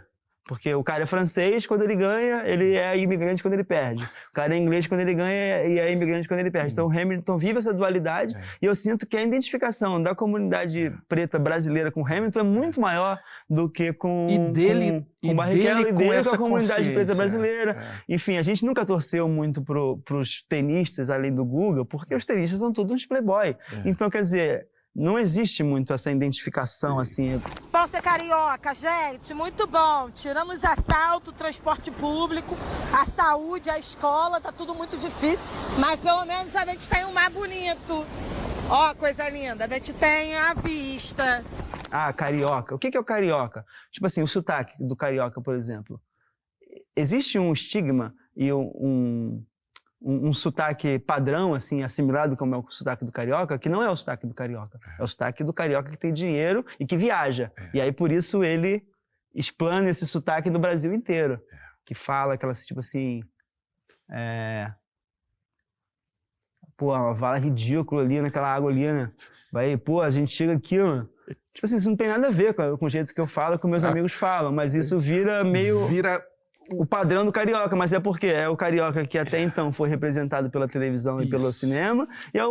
porque o cara é francês quando ele ganha, ele é imigrante quando ele perde. O cara é inglês quando ele ganha e é imigrante quando ele perde. Então o Hamilton vive essa dualidade e eu sinto que a identificação da comunidade preta brasileira com o Hamilton é muito maior do que com com Barrichello e dele com a comunidade preta brasileira. Enfim, a gente nunca torceu muito pros tenistas além do Guga, porque os tenistas são todos uns playboy. Então, quer dizer, não existe muito essa identificação, assim. Bom ser carioca, gente, muito bom. Tiramos assalto, transporte público, a saúde, a escola, tá tudo muito difícil. Mas pelo menos a gente tem um mar bonito. Ó, coisa linda, a gente tem a vista. Ah, carioca. O que é o carioca? Tipo assim, o sotaque do carioca, por exemplo. Existe um estigma e um sotaque padrão, assim, assimilado como é o sotaque do carioca, que não é o sotaque do carioca. É o sotaque do carioca que tem dinheiro e que viaja. E aí, por isso, ele explana esse sotaque no Brasil inteiro. Que fala aquelas, tipo assim... Pô, uma vala ridícula ali naquela água ali, né? Vai, pô, a gente chega aqui, mano... Tipo assim, isso não tem nada a ver com o jeito que eu falo, que meus amigos falam, mas isso vira meio... O padrão do carioca, mas é porque é o carioca que até então foi representado pela televisão e pelo cinema, e é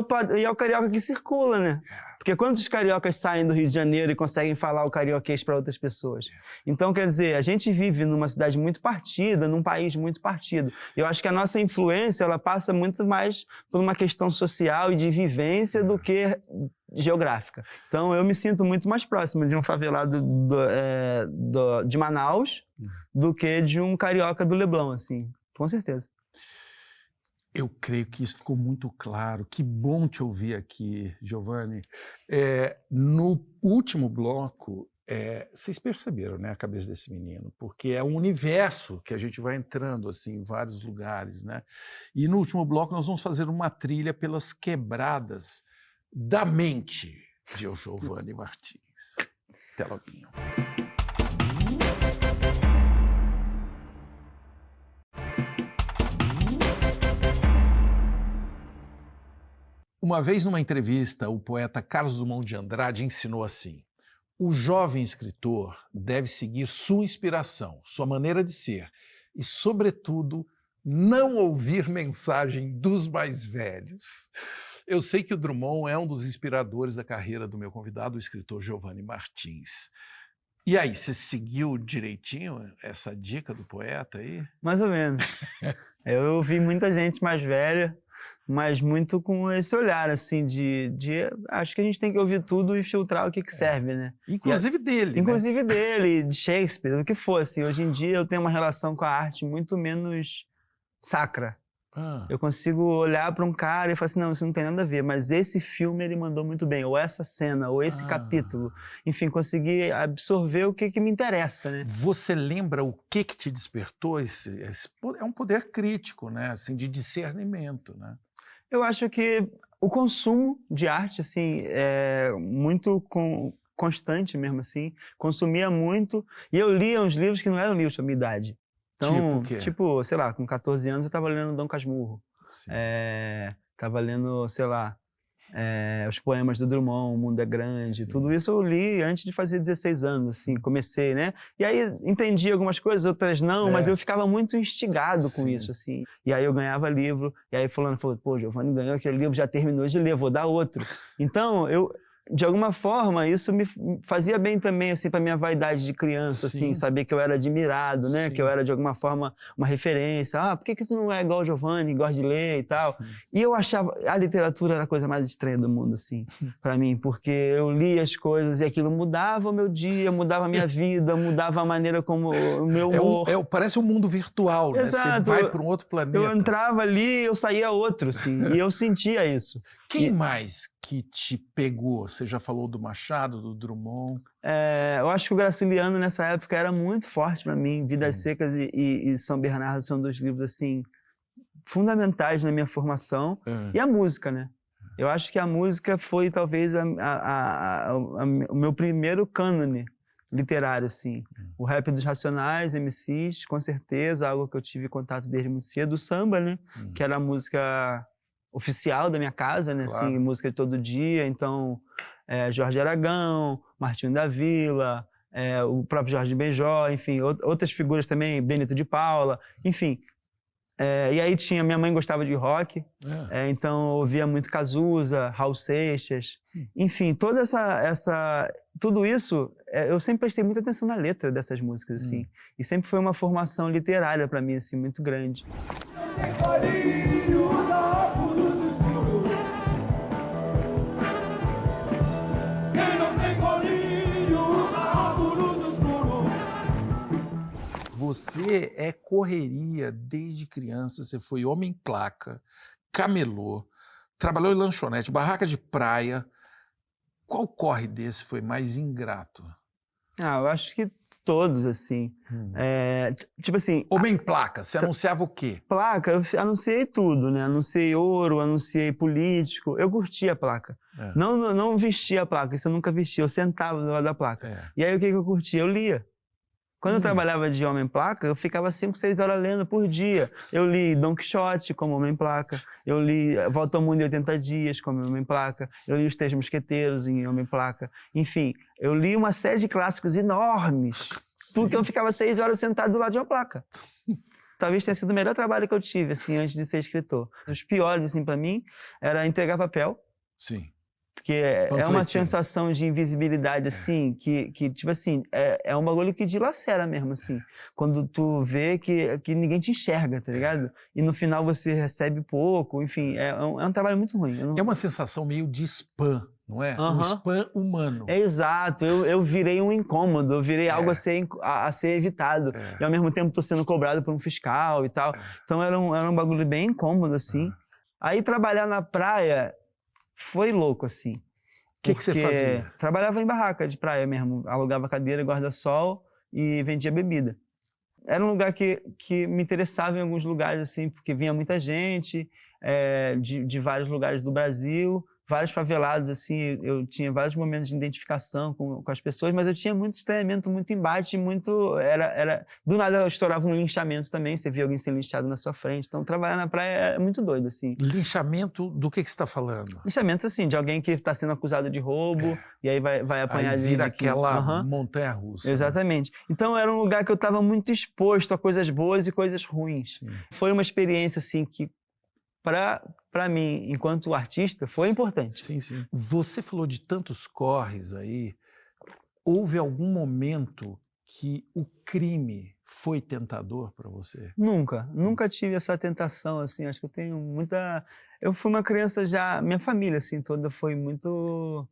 o carioca que circula, né? Porque quantos cariocas saem do Rio de Janeiro e conseguem falar o carioquês para outras pessoas? Então, quer dizer, a gente vive numa cidade muito partida, num país muito partido. Eu acho que a nossa influência, ela passa muito mais por uma questão social e de vivência do que geográfica. Então, eu me sinto muito mais próximo de um favelado de Manaus do que de um carioca do Leblon, assim, com certeza. Eu creio que isso ficou muito claro. Que bom te ouvir aqui, Giovanni. No último bloco, vocês perceberam, né, a cabeça desse menino, porque é um universo que a gente vai entrando assim, em vários lugares, né? E no último bloco nós vamos fazer uma trilha pelas quebradas da mente de Giovanni Martins. Até logo. Uma vez numa entrevista, o poeta Carlos Drummond de Andrade ensinou assim: o jovem escritor deve seguir sua inspiração, sua maneira de ser e, sobretudo, não ouvir mensagem dos mais velhos. Eu sei que o Drummond é um dos inspiradores da carreira do meu convidado, o escritor Giovanni Martins. E aí, você seguiu direitinho essa dica do poeta aí? Mais ou menos. Eu ouvi muita gente mais velha, mas muito com esse olhar, assim, acho que a gente tem que ouvir tudo e filtrar o que serve, né? Inclusive dele, Inclusive dele, de Shakespeare, do que fosse. Hoje em dia eu tenho uma relação com a arte muito menos sacra. Eu consigo olhar para um cara e falar assim, não, isso não tem nada a ver, mas esse filme ele mandou muito bem, ou essa cena, ou esse capítulo. Enfim, conseguir absorver o que me interessa, né? Você lembra o que te despertou é um poder crítico, né? Assim, de discernimento, né? Eu acho que o consumo de arte, assim, é muito constante mesmo, assim. Consumia muito, e eu lia uns livros que não eram livros da minha idade. Então, tipo o quê? Tipo, sei lá, com 14 anos eu tava lendo Dom Casmurro. Tava lendo, sei lá, os poemas do Drummond, O Mundo é Grande. Sim. Tudo isso eu li antes de fazer 16 anos, assim, comecei, né? E aí entendi algumas coisas, outras não, mas eu ficava muito instigado com isso, assim. E aí eu ganhava livro, e aí fulano falou, pô, Giovanni ganhou aquele livro, já terminou de ler, vou dar outro. Então, de alguma forma, isso me fazia bem também, assim, para minha vaidade de criança, assim, saber que eu era admirado, né? Que eu era, de alguma forma, uma referência. Por que isso não é igual o Giovanni, gosta de ler e tal? E eu achava... A literatura era a coisa mais estranha do mundo, assim, para mim, porque eu lia as coisas e aquilo mudava o meu dia, mudava a minha vida, mudava a maneira como o meu humor... Parece um mundo virtual, né? Exato. Você vai para um outro planeta. Eu entrava ali e eu saía outro, assim, e eu sentia isso. Quem mais que te pegou? Você já falou do Machado, do Drummond? Eu acho que o Graciliano, nessa época, era muito forte para mim. Vidas Secas e São Bernardo são dois livros, assim, fundamentais na minha formação. E a música, né? Eu acho que a música foi, talvez, o meu primeiro cânone literário, assim. O rap dos Racionais, MCs, com certeza, algo que eu tive contato desde muito cedo. O samba, né? Que era a música... oficial da minha casa, né? Claro. Assim, música de todo dia. Então, Jorge Aragão, Martinho da Vila, o próprio Jorge Benjó, enfim, outras figuras também, Benito de Paula, enfim. E aí minha mãe gostava de rock, então eu ouvia muito Cazuza, Raul Seixas, enfim, tudo isso, eu sempre prestei muita atenção na letra dessas músicas, assim, e sempre foi uma formação literária para mim, assim, muito grande. Você é correria desde criança, você foi homem-placa, camelô, trabalhou em lanchonete, barraca de praia. Qual corre desse foi mais ingrato? Eu acho que todos, assim. Tipo assim... Homem-placa, você anunciava o quê? Placa, eu anunciei tudo, né? Anunciei ouro, anunciei político. Eu curtia a placa. Não vestia a placa, isso eu nunca vesti. Eu sentava do lado da placa. E aí o que eu curtia? Eu lia. Quando eu trabalhava de homem-placa, eu ficava 5, 6 horas lendo por dia. Eu li Don Quixote como homem-placa, eu li Volta ao Mundo em 80 Dias como homem-placa, eu li Os Três Mosqueteiros em homem-placa. Enfim, eu li uma série de clássicos enormes, porque eu ficava 6 horas sentado do lado de uma placa. Talvez tenha sido o melhor trabalho que eu tive, assim, antes de ser escritor. Os piores, assim, pra mim, era entregar papel. Sim. Porque é uma sensação de invisibilidade, assim, que tipo assim, é um bagulho que dilacera mesmo, assim. Quando tu vê que ninguém te enxerga, tá ligado? E no final você recebe pouco, enfim, é um trabalho muito ruim. É uma sensação meio de spam, não é? Um spam humano. Exato, eu virei um incômodo, eu virei algo a ser evitado. E ao mesmo tempo tô sendo cobrado por um fiscal e tal. Então era um bagulho bem incômodo, assim. Aí trabalhar na praia... Foi louco, assim. O que você fazia? Trabalhava em barraca de praia mesmo. Alugava cadeira, guarda-sol e vendia bebida. Era um lugar que me interessava em alguns lugares, assim, porque vinha muita gente de vários lugares do Brasil, vários favelados, assim. Eu tinha vários momentos de identificação com as pessoas, mas eu tinha muito estranhamento, muito embate, do nada estourava um linchamento também, você via alguém ser linchado na sua frente. Então, trabalhar na praia é muito doido, assim. Linchamento, do que você está falando? Linchamento, assim, de alguém que está sendo acusado de roubo, e aí vai apanhar... Aí vira aquela montanha-russa. Exatamente. Né? Então, era um lugar que eu estava muito exposto a coisas boas e coisas ruins. Sim. Foi uma experiência, assim, que para mim, enquanto artista, foi importante. Sim, sim. Você falou de tantos corres aí. Houve algum momento que o crime foi tentador para você? Nunca tive essa tentação, assim. Acho que eu tenho muita... Eu fui uma criança já... Minha família, assim, toda foi muito...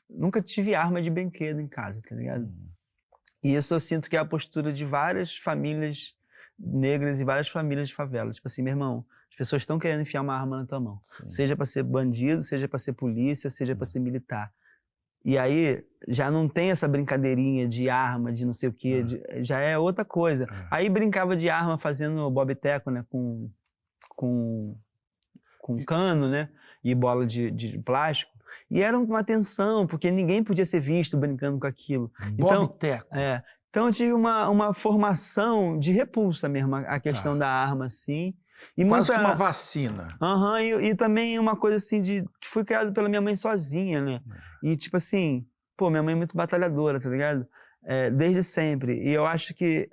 Nunca tive arma de brinquedo em casa, tá ligado? E isso eu sinto que é a postura de várias famílias negras e várias famílias de favela. Tipo assim, meu irmão... As pessoas estão querendo enfiar uma arma na tua mão. Sim. Seja para ser bandido, seja para ser polícia, seja para ser militar. E aí já não tem essa brincadeirinha de arma, de não sei o quê, já é outra coisa. Aí brincava de arma fazendo bob-teco, né, com cano, né, e bola de plástico. E era uma tensão, porque ninguém podia ser visto brincando com aquilo. Bob-teco. Então eu tive uma formação de repulsa mesmo, a questão da arma, assim. E quase que uma vacina. E também uma coisa assim fui criado pela minha mãe sozinha, né? E tipo assim, pô, minha mãe é muito batalhadora, tá ligado? Desde sempre. E eu acho que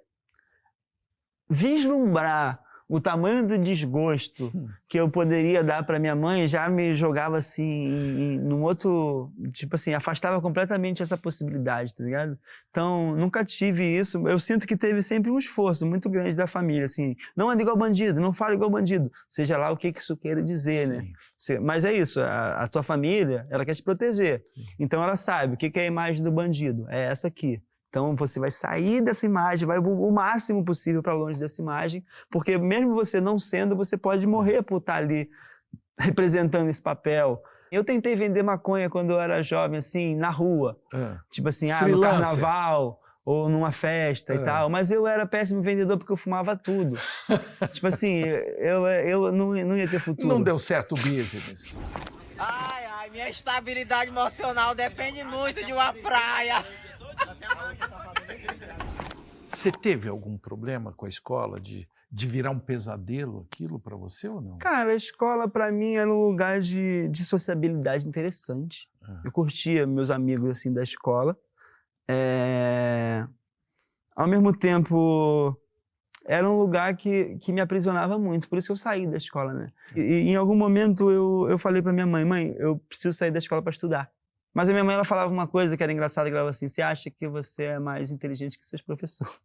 vislumbrar o tamanho do desgosto que eu poderia dar para minha mãe já me jogava assim num outro, tipo assim, afastava completamente essa possibilidade, tá ligado? Então, nunca tive isso. Eu sinto que teve sempre um esforço muito grande da família, assim, não ande igual bandido, não fale igual bandido, seja lá o que isso queira dizer, né? Mas é isso, a tua família, ela quer te proteger. Então ela sabe o que é a imagem do bandido, é essa aqui. Então você vai sair dessa imagem, vai o máximo possível para longe dessa imagem, porque mesmo você não sendo, você pode morrer por estar ali representando esse papel. Eu tentei vender maconha quando eu era jovem, assim, na rua. Tipo assim, no carnaval ou numa festa e tal, mas eu era péssimo vendedor porque eu fumava tudo. Tipo assim, eu não ia ter futuro. Não deu certo o business. Ai, minha estabilidade emocional depende muito de uma praia. Você teve algum problema com a escola de de virar um pesadelo aquilo para você ou não? Cara, a escola pra mim era um lugar de sociabilidade interessante. Eu curtia meus amigos assim da escola. Ao mesmo tempo, era um lugar que me aprisionava muito, por isso que eu saí da escola, né? E em algum momento eu falei pra minha mãe, eu preciso sair da escola para estudar. Mas a minha mãe, ela falava uma coisa que era engraçada, que ela falava assim, você acha que você é mais inteligente que seus professores?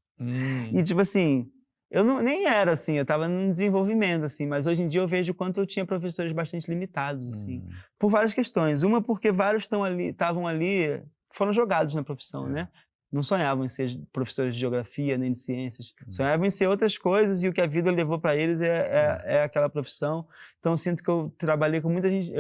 E tipo assim, eu nem era assim, eu estava no desenvolvimento, assim, mas hoje em dia eu vejo o quanto eu tinha professores bastante limitados, assim, por várias questões. Uma porque vários estavam ali, foram jogados na profissão, né? Não sonhavam em ser professores de geografia nem de ciências, sonhavam em ser outras coisas e o que a vida levou para eles é aquela profissão. Então eu sinto que eu trabalhei com muita gente,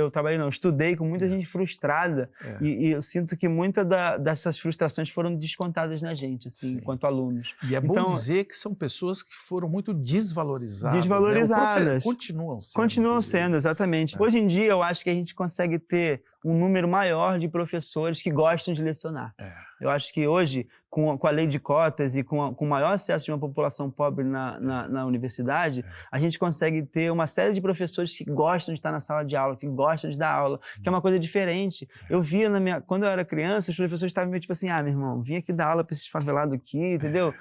estudei com muita gente frustrada e eu sinto que muitas dessas frustrações foram descontadas na gente, assim, enquanto alunos. E é bom dizer que são pessoas que foram muito desvalorizadas. Desvalorizadas. Continuam sendo. Continuam sendo, exatamente. Hoje em dia eu acho que a gente consegue ter um número maior de professores que gostam de lecionar. Eu acho que hoje, com a lei de cotas e com o maior acesso de uma população pobre na universidade, a gente consegue ter uma série de professores que gostam de estar na sala de aula, que gostam de dar aula, que é uma coisa diferente. Eu via quando eu era criança, os professores estavam meio tipo assim, meu irmão, vim aqui dar aula para esses favelados aqui, entendeu?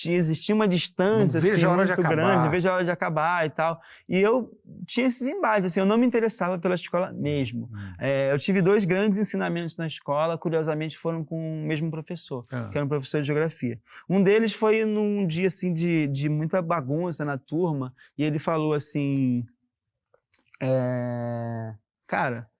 Existia uma distância assim, muito grande, não vejo a hora de acabar e tal. E eu tinha esses embates, assim, eu não me interessava pela escola mesmo. Eu tive 2 grandes ensinamentos na escola, curiosamente foram com o mesmo professor, que era um professor de geografia. Um deles foi num dia assim, de muita bagunça na turma, e ele falou assim, cara,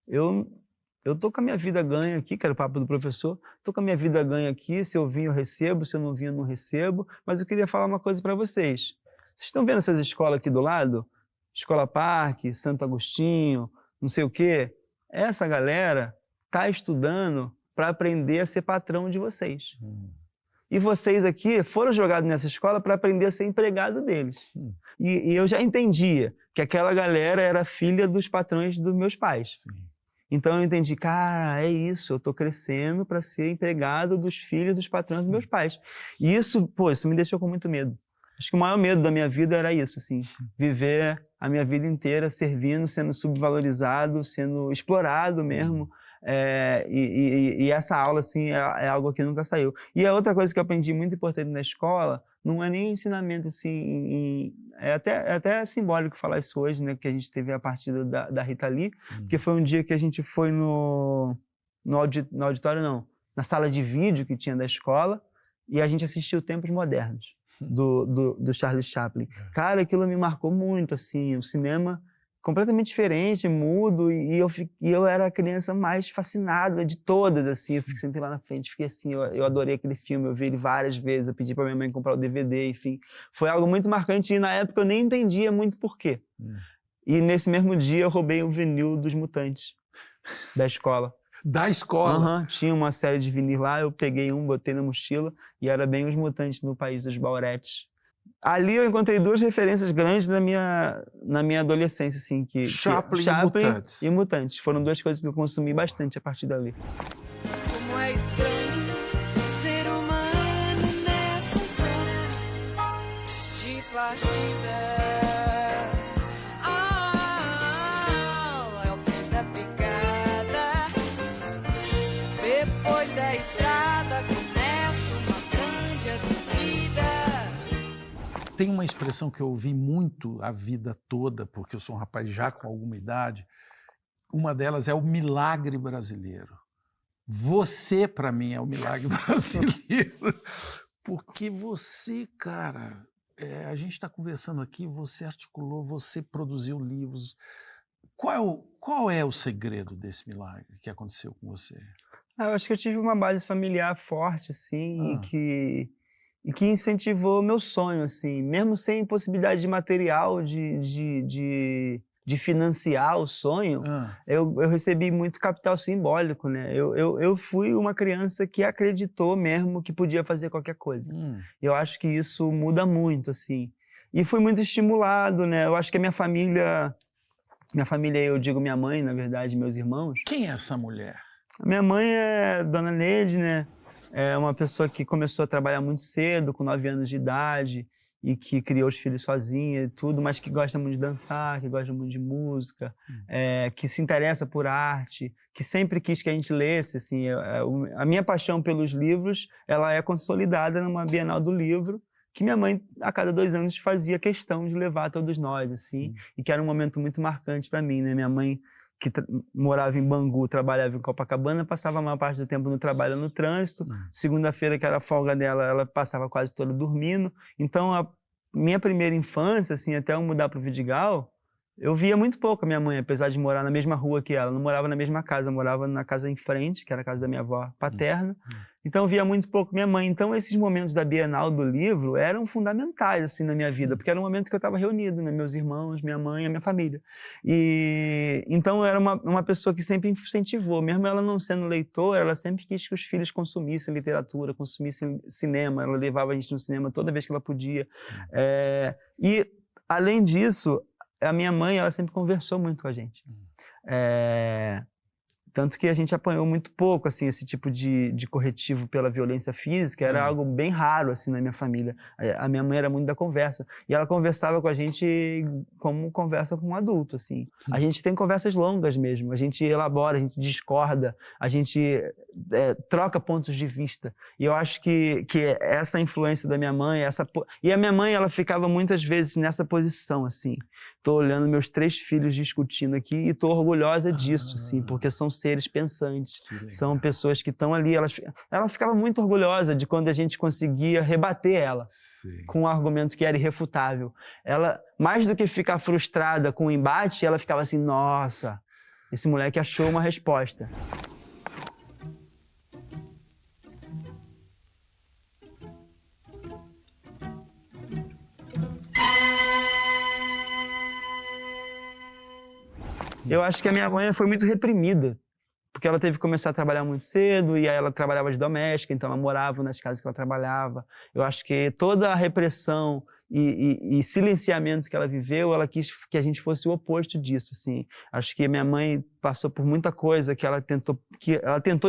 eu tô com a minha vida ganha aqui, que era o papo do professor, tô com a minha vida ganha aqui, se eu vim eu recebo, se eu não vim eu não recebo, mas eu queria falar uma coisa para vocês. Vocês estão vendo essas escolas aqui do lado? Escola Parque, Santo Agostinho, não sei o quê? Essa galera tá estudando para aprender a ser patrão de vocês. E vocês aqui foram jogados nessa escola para aprender a ser empregado deles. E eu já entendia que aquela galera era filha dos patrões dos meus pais. Então eu entendi, cara, é isso, eu tô crescendo para ser empregado dos filhos dos patrões dos meus pais. E isso me deixou com muito medo. Acho que o maior medo da minha vida era isso, assim, viver a minha vida inteira servindo, sendo subvalorizado, sendo explorado mesmo. E essa aula, assim, é algo que nunca saiu. E a outra coisa que eu aprendi muito importante na escola, não é nem ensinamento, assim, é até simbólico falar isso hoje, né, que a gente teve a partida da Rita Lee, porque foi um dia que a gente foi no auditório, não, na sala de vídeo que tinha da escola, e a gente assistiu Tempos Modernos, do Charlie Chaplin. Cara, aquilo me marcou muito, assim, o cinema completamente diferente, mudo, e eu era a criança mais fascinada de todas, assim, eu sentei lá na frente, fiquei assim, eu adorei aquele filme, eu vi ele várias vezes, eu pedi pra minha mãe comprar o DVD, enfim, foi algo muito marcante, e na época eu nem entendia muito por quê. E nesse mesmo dia eu roubei o vinil dos Mutantes, da escola. Da escola? Tinha uma série de vinis lá, eu peguei um, botei na mochila, e era bem os Mutantes no País dos Bauretes. Ali eu encontrei 2 referências grandes na minha adolescência, assim, Chaplin e Mutantes. Foram 2 coisas que eu consumi bastante a partir dali. Como é estranho ser humano nessas horas de partida. É o fim da picada. Depois da estrada começa uma grande avenida. Tem uma expressão que eu ouvi muito a vida toda, porque eu sou um rapaz já com alguma idade. Uma delas é o milagre brasileiro. Você, para mim, é o milagre brasileiro. Porque você, cara, a gente está conversando aqui, você articulou, você produziu livros. Qual é o segredo desse milagre que aconteceu com você? Eu acho que eu tive uma base familiar forte, assim, e que incentivou meu sonho, assim, mesmo sem possibilidade de material de financiar o sonho, eu recebi muito capital simbólico, né? Eu fui uma criança que acreditou mesmo que podia fazer qualquer coisa. Eu acho que isso muda muito, assim. E fui muito estimulado, né? Eu acho que a minha família, eu digo minha mãe, na verdade, meus irmãos. Quem é essa mulher? A minha mãe é Dona Neide, né? é uma pessoa que começou a trabalhar muito cedo, com 9 anos de idade, e que criou os filhos sozinha e tudo, mas que gosta muito de dançar, que gosta muito de música, que se interessa por arte, que sempre quis que a gente lesse, assim, a minha paixão pelos livros, ela é consolidada numa Bienal do Livro, que minha mãe, a cada 2 anos, fazia questão de levar a todos nós, assim, e que era um momento muito marcante para mim, né? Minha mãe, que morava em Bangu, trabalhava em Copacabana, passava a maior parte do tempo no trabalho, no trânsito. Segunda-feira, que era a folga dela, ela passava quase toda dormindo. Então, a minha primeira infância, assim, até eu mudar para o Vidigal, eu via muito pouco a minha mãe, apesar de morar na mesma rua que ela. Não morava na mesma casa, morava na casa em frente, que era a casa da minha avó paterna. Então eu via muito pouco minha mãe. Então esses momentos da Bienal do Livro eram fundamentais, assim, na minha vida, porque era um momento que eu estava reunido, né? Meus irmãos, minha mãe, a minha família. E então eu era uma pessoa que sempre incentivou, mesmo ela não sendo leitora, ela sempre quis que os filhos consumissem literatura, consumissem cinema. Ela levava a gente no cinema toda vez que ela podia. E além disso, a minha mãe, ela sempre conversou muito com a gente. Tanto que a gente apanhou muito pouco, assim, esse tipo de corretivo pela violência física, era algo bem raro, assim, na minha família. A minha mãe era muito da conversa, e ela conversava com a gente como conversa com um adulto, assim. A gente tem conversas longas mesmo, a gente elabora, a gente discorda, a gente troca pontos de vista. E eu acho que essa influência da minha mãe, e a minha mãe, ela ficava muitas vezes nessa posição, assim. Tô olhando meus 3 filhos discutindo aqui e tô orgulhosa disso, assim, porque são seres pensantes, são pessoas que estão ali. Ela ficava muito orgulhosa de quando a gente conseguia rebater ela com um argumento que era irrefutável. Ela, mais do que ficar frustrada com o embate, ela ficava assim, nossa, esse moleque achou uma resposta. Eu acho que a minha mãe foi muito reprimida, porque ela teve que começar a trabalhar muito cedo, e aí ela trabalhava de doméstica, então ela morava nas casas que ela trabalhava. Eu acho que toda a repressão e silenciamento que ela viveu, ela quis que a gente fosse o oposto disso, assim. Acho que minha mãe passou por muita coisa que ela tentou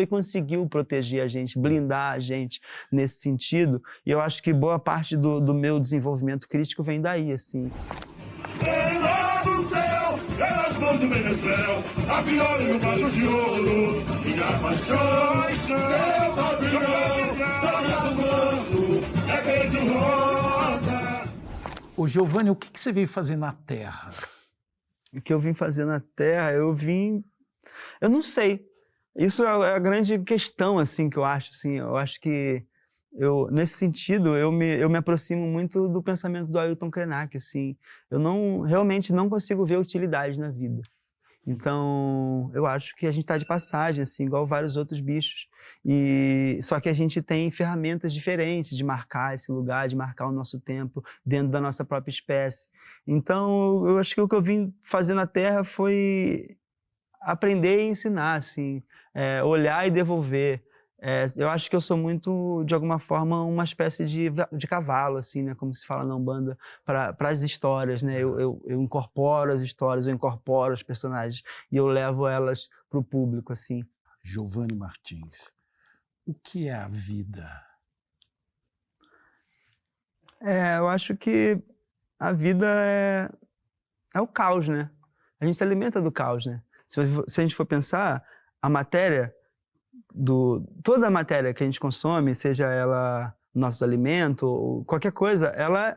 e conseguiu proteger a gente, blindar a gente nesse sentido, e eu acho que boa parte do meu desenvolvimento crítico vem daí, assim. Elas mãos do menestrel, a viola e o vaso de ouro, minha paixão, meu padrinho, sabe do manto, é verde rosa. Ô Giovanni, o que você veio fazer na Terra? O que eu vim fazer na Terra, eu não sei. Isso é a grande questão, assim, que eu acho, assim. Eu acho que nesse sentido, eu me aproximo muito do pensamento do Ailton Krenak, assim. Eu realmente não consigo ver utilidade na vida. Então, eu acho que a gente está de passagem, assim, igual vários outros bichos. Só que a gente tem ferramentas diferentes de marcar esse lugar, de marcar o nosso tempo dentro da nossa própria espécie. Então, eu acho que o que eu vim fazer na Terra foi aprender e ensinar, assim, olhar e devolver. Eu acho que eu sou muito, de alguma forma, uma espécie de cavalo, assim, né? Como se fala na Umbanda, para as histórias, né? Eu incorporo as histórias, eu incorporo os personagens e eu levo elas para o público, assim. Giovanni Martins, o que é a vida? Eu acho que a vida é o caos, né? A gente se alimenta do caos, né? Se a gente for pensar, a matéria... toda a matéria que a gente consome, seja ela nosso alimento ou qualquer coisa, ela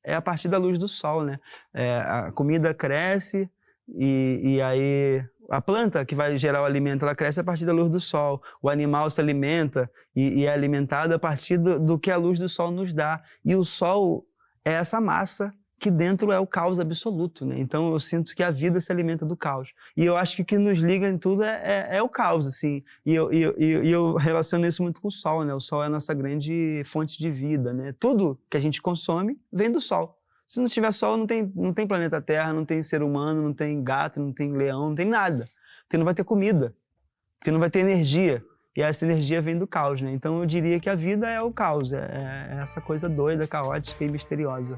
é a partir da luz do sol, né? A comida cresce e aí a planta que vai gerar o alimento, ela cresce a partir da luz do sol. O animal se alimenta e é alimentado a partir do que a luz do sol nos dá. E o sol é essa massa que dentro é o caos absoluto, né? Então eu sinto que a vida se alimenta do caos. E eu acho que o que nos liga em tudo é o caos, assim. E eu relaciono isso muito com o sol, né? O sol é a nossa grande fonte de vida, né? Tudo que a gente consome vem do sol. Se não tiver sol, não tem planeta Terra, não tem ser humano, não tem gato, não tem leão, não tem nada. Porque não vai ter comida, porque não vai ter energia. E essa energia vem do caos, né? Então eu diria que a vida é o caos, é essa coisa doida, caótica e misteriosa.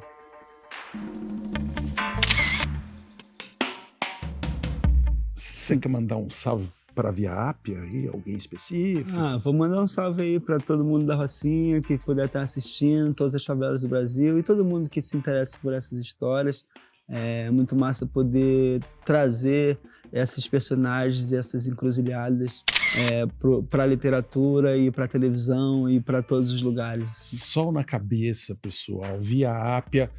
Você quer mandar um salve para Via Ápia aí, alguém específico? Vou mandar um salve aí para todo mundo da Rocinha que puder estar assistindo, todas as favelas do Brasil e todo mundo que se interessa por essas histórias. É muito massa poder trazer esses personagens e essas encruzilhadas para a literatura e para a televisão e para todos os lugares. Sol na cabeça, pessoal. Via Ápia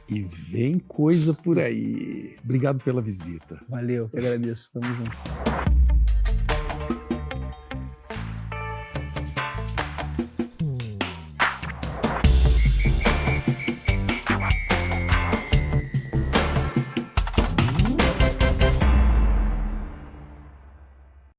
e vem coisa por aí. Obrigado pela visita. Valeu, que agradeço. Tamo junto.